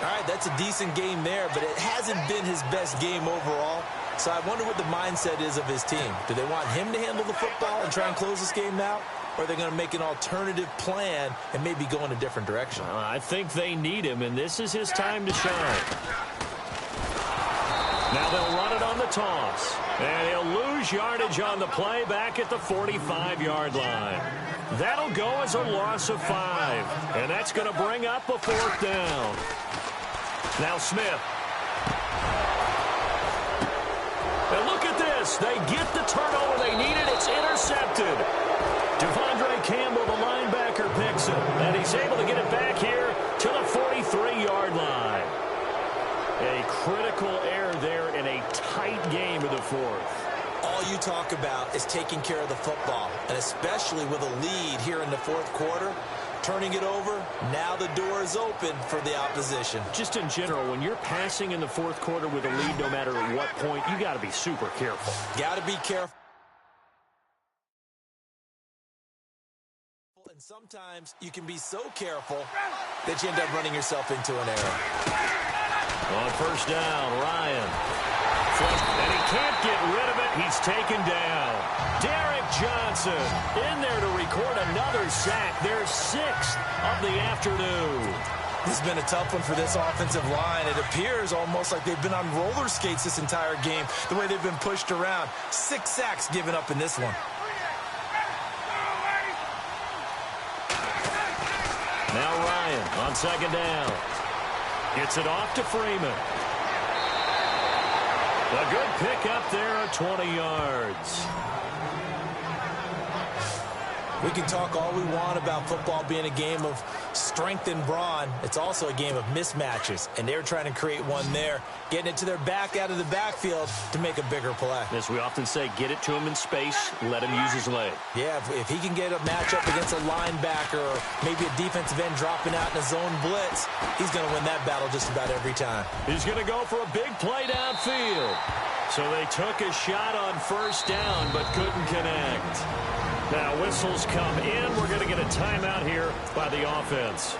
right, that's a decent game there, but it hasn't been his best game overall. So I wonder what the mindset is of his team. Do they want him to handle the football and try and close this game out? Or are they going to make an alternative plan and maybe go in a different direction?
I think they need him, and this is his time to shine. Now they'll run it on the toss. And he'll lose yardage on the play back at the 45-yard line. That'll go as a loss of 5. And that's going to bring up a 4th down. Now Smith. And look at this. They get the turnover they needed. It's intercepted. Devondre Campbell, the linebacker, picks it. And he's able to get it back here to the 43-yard line. A critical error there in a tight game of the 4th.
All you talk about is taking care of the football, and especially with a lead here in the 4th quarter, turning it over, now the door is open for the opposition.
Just in general, when you're passing in the 4th quarter with a lead, no matter at what point, you got to be super careful.
Got to be careful. And sometimes you can be so careful that you end up running yourself into an error.
On 1st down, Ryan. And he can't get rid of it. He's taken down. Derek Johnson in there to record another sack. Their 6th of the afternoon.
This has been a tough one for this offensive line. It appears almost like they've been on roller skates this entire game, the way they've been pushed around. 6 sacks given up in this one.
Now Ryan on 2nd down. Gets it off to Freeman. A good pick up there at 20 yards.
We can talk all we want about football being a game of strength and brawn. It's also a game of mismatches, and they're trying to create one there, getting it to their back out of the backfield to make a bigger play.
As we often say, get it to him in space, let him use his leg.
Yeah, if he can get a matchup against a linebacker or maybe a defensive end dropping out in a zone blitz, he's going to win that battle just about every time.
He's going to go for a big play downfield. So they took a shot on 1st down, but couldn't connect. Now whistles come in. We're going to get a timeout here by the offense.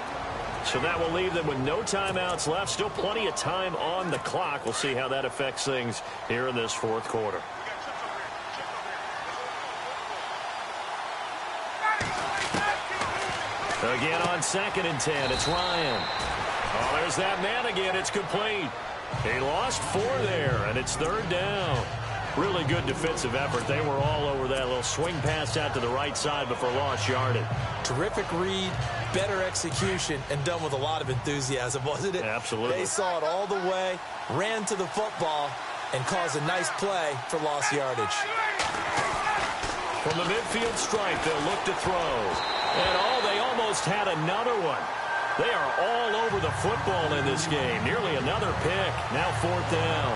So that will leave them with no timeouts left. Still plenty of time on the clock. We'll see how that affects things here in this 4th quarter. Again on 2nd and 10. It's Ryan. Oh, there's that man again. It's complete. He lost 4 there, and it's 3rd down. Really good defensive effort. They were all over that little swing pass out to the right side before lost yardage.
Terrific read, better execution, and done with a lot of enthusiasm, wasn't it?
Absolutely.
They saw it all the way, ran to the football, and caused a nice play for lost yardage.
From the midfield stripe, they'll look to throw. And, they almost had another one. They are all over the football in this game. Nearly another pick. Now 4th down.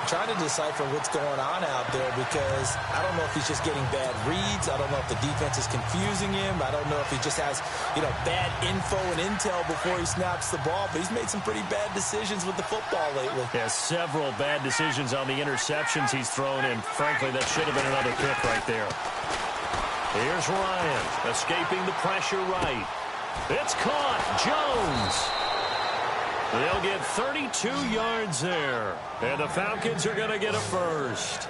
Trying to decipher what's going on out there because I don't know if he's just getting bad reads. I don't know if the defense is confusing him. I don't know if he just has, bad info and intel before he snaps the ball. But he's made some pretty bad decisions with the football lately.
Yeah, several bad decisions on the interceptions he's thrown in. Frankly, that should have been another pick right there. Here's Ryan escaping the pressure right. It's caught. Jones. They'll get 32 yards there. And the Falcons are going to get a 1st.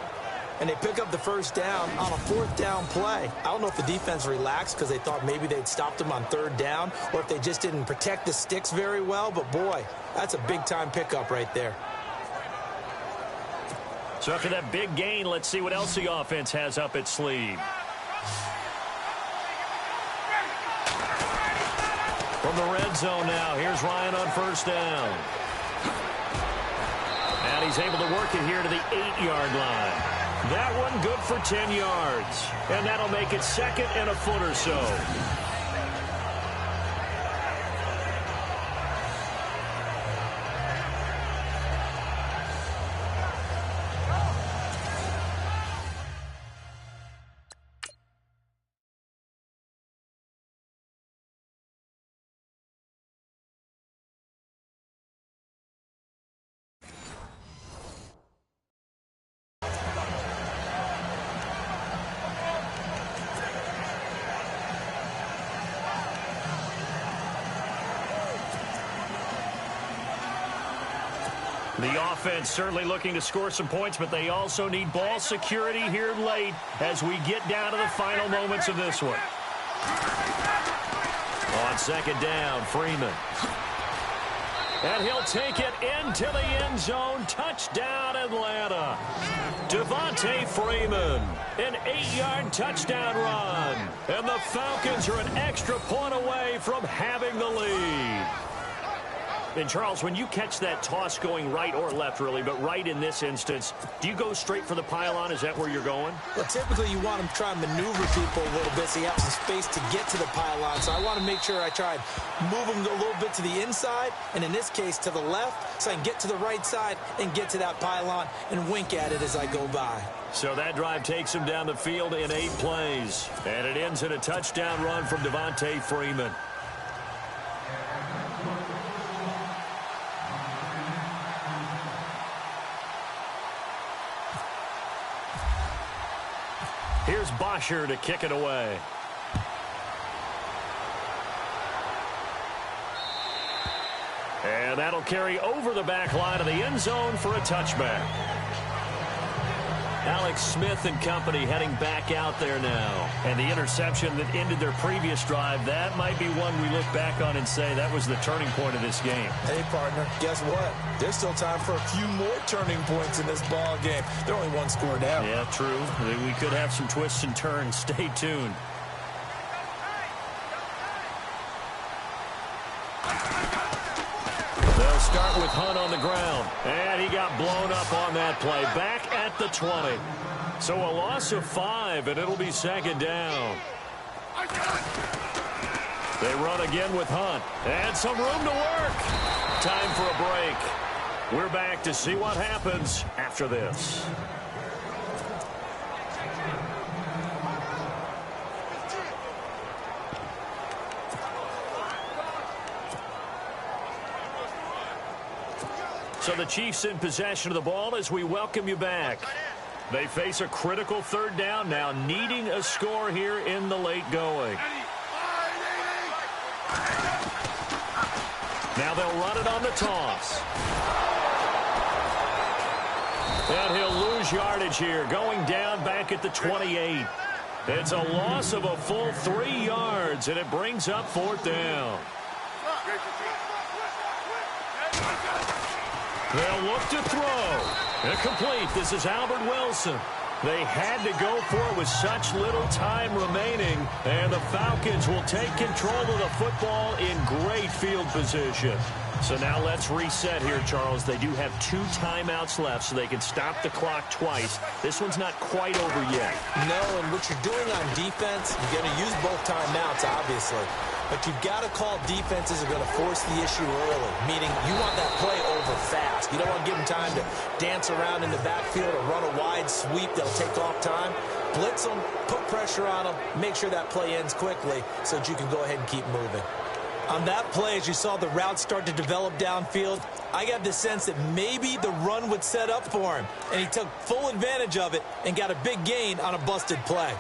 And they pick up the 1st down on a 4th down play. I don't know if the defense relaxed because they thought maybe they'd stopped them on 3rd down or if they just didn't protect the sticks very well. But, boy, that's a big-time pickup right there.
So after that big gain, let's see what else the offense has up its sleeve. From the red zone now, here's Ryan on first down. And he's able to work it here to the 8-yard line. That one good for 10 yards. And that'll make it 2nd and a foot or so. The offense certainly looking to score some points, but they also need ball security here late as we get down to the final moments of this one. On 2nd down, Freeman. And he'll take it into the end zone. Touchdown, Atlanta. Devontae Freeman, an 8-yard touchdown run. And the Falcons are an extra point away from having the lead. And, Charles, when you catch that toss going right or left, really, but right in this instance, do you go straight for the pylon? Is that where you're going?
Well, typically you want to try and maneuver people a little bit so you have some space to get to the pylon. So I want to make sure I try and move them a little bit to the inside, and in this case to the left, so I can get to the right side and get to that pylon and wink at it as I go by.
So that drive takes him down the field in 8 plays, and it ends in a touchdown run from Devontae Freeman. Here's Bosher to kick it away. And that'll carry over the back line of the end zone for a touchback. Alex Smith and company heading back out there now. And the interception that ended their previous drive, that might be one we look back on and say that was the turning point of this game.
Hey, partner, guess what? There's still time for a few more turning points in this ball game. They're only 1 score down.
Yeah, true. We could have some twists and turns. Stay tuned. They'll start with Hunt on the ground. And he got blown up on that play. Back at the 20. So a loss of 5, and it'll be 2nd down. They run again with Hunt. And some room to work. Time for a break. We're back to see what happens after this. So the Chiefs in possession of the ball as we welcome you back. They face a critical 3rd down now, needing a score here in the late going. Now they'll run it on the toss. And he'll lose yardage here, going down back at the 28. It's a loss of a full 3 yards, and it brings up 4th down. They'll look to throw. Incomplete. This is Albert Wilson. They had to go for it with such little time remaining, and the Falcons will take control of the football in great field position. So now let's reset here, Charles. They do have 2 timeouts left, so they can stop the clock twice. This one's not quite over yet.
No, and what you're doing on defense, you're going to use both timeouts, obviously. But you've got to call defenses are going to force the issue early, meaning you want that play over fast. You don't want to give them time to dance around in the backfield or run a wide sweep that'll take off time. Blitz them, put pressure on them, make sure that play ends quickly so that you can go ahead and keep moving. On that play, as you saw the route start to develop downfield, I got the sense that maybe the run would set up for him, and he took full advantage of it and got a big gain on a busted play.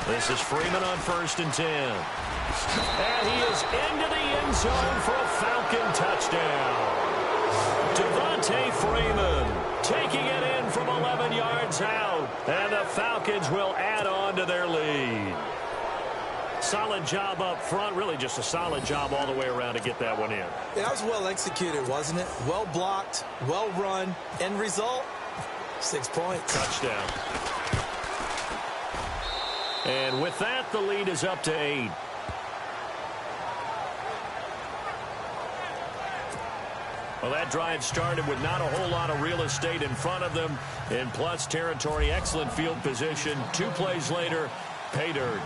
This is Freeman on 1st and 10. And he is into the end zone for a Falcon touchdown. Devontae Freeman taking it in from 11 yards out. And the Falcons will add on to their lead. Solid job up front. Really just a solid job all the way around to get that one in.
Yeah, that was well executed, wasn't it? Well blocked, well run. End result, 6 points.
Touchdown. And with that, the lead is up to 8. Well, that drive started with not a whole lot of real estate in front of them. In plus territory, excellent field position. 2 plays later, pay dirt.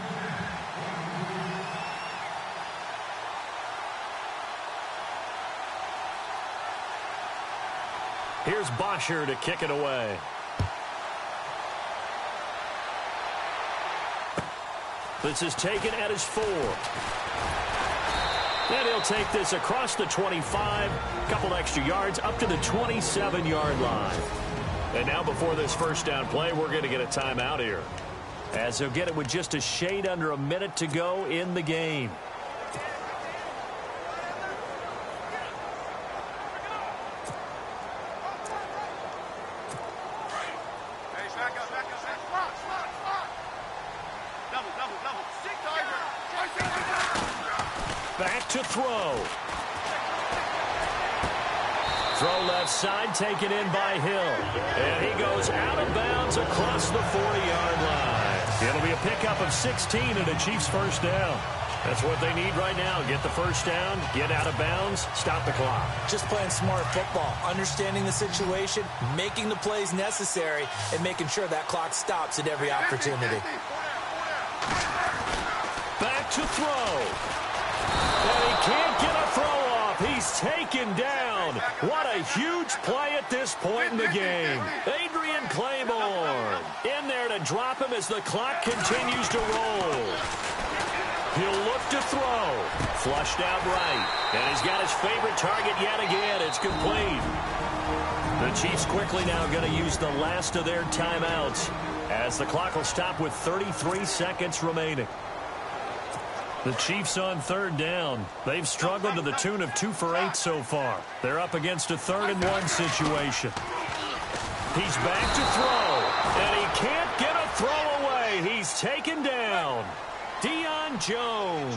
Here's Bosher to kick it away. This is taken at his 4. And he'll take this across the 25, couple extra yards, up to the 27-yard line. And now before this first down play, we're going to get a timeout here, as he'll get it with just a shade under a minute to go in the game. Back to throw. Throw left side, taken in by Hill. And he goes out of bounds across the 40-yard line. It'll be a pickup of 16 and a Chiefs first down. That's what they need right now. Get the first down, get out of bounds, stop the clock.
Just playing smart football, understanding the situation, making the plays necessary, and making sure that clock stops at every opportunity.
Back to throw. And he can't get a throw off. He's taken down. What a huge play at this point in the game. Adrian Claiborne in there to drop him as the clock continues to roll. He'll look to throw. Flushed out right. And he's got his favorite target yet again. It's complete. The Chiefs quickly now going to use the last of their timeouts, as the clock will stop with 33 seconds remaining. The Chiefs on third down. They've struggled to the tune of 2 for 8 so far. They're up against a 3rd-and-1 situation. He's back to throw, and he can't get a throw away. He's taken down. Deion Jones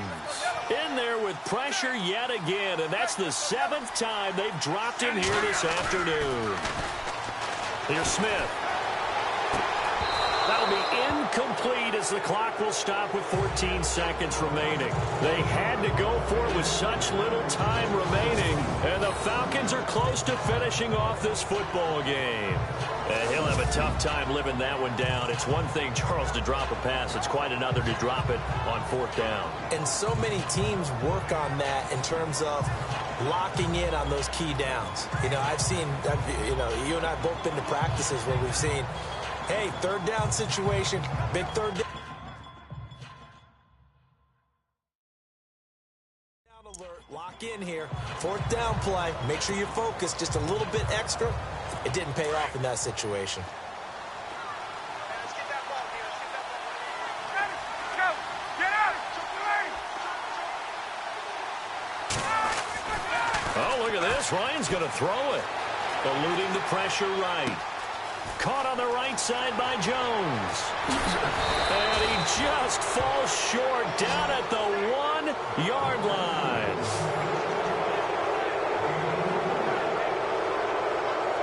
in there with pressure yet again, and that's the 7th time they've dropped him here this afternoon. Here's Smith. That'll be incomplete as the clock will stop with 14 seconds remaining. They had to go for it with such little time remaining, and the Falcons are close to finishing off this football game. And he'll have a tough time living that one down. It's one thing, Charles, to drop a pass. It's quite another to drop it on 4th down.
And so many teams work on that in terms of locking in on those key downs. You know, you and I have both been to practices where we've seen, hey, 3rd down situation, big 3rd down alert, lock in here, 4th down play, make sure you're focused just a little bit extra. It didn't pay off in that situation.
Oh, look at this. Ryan's going to throw it. Eluding the pressure right. Caught on the right side by Jones. And he just falls short down at the 1-yard line.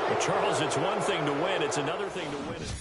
But Charles, it's one thing to win. It's another thing to win it.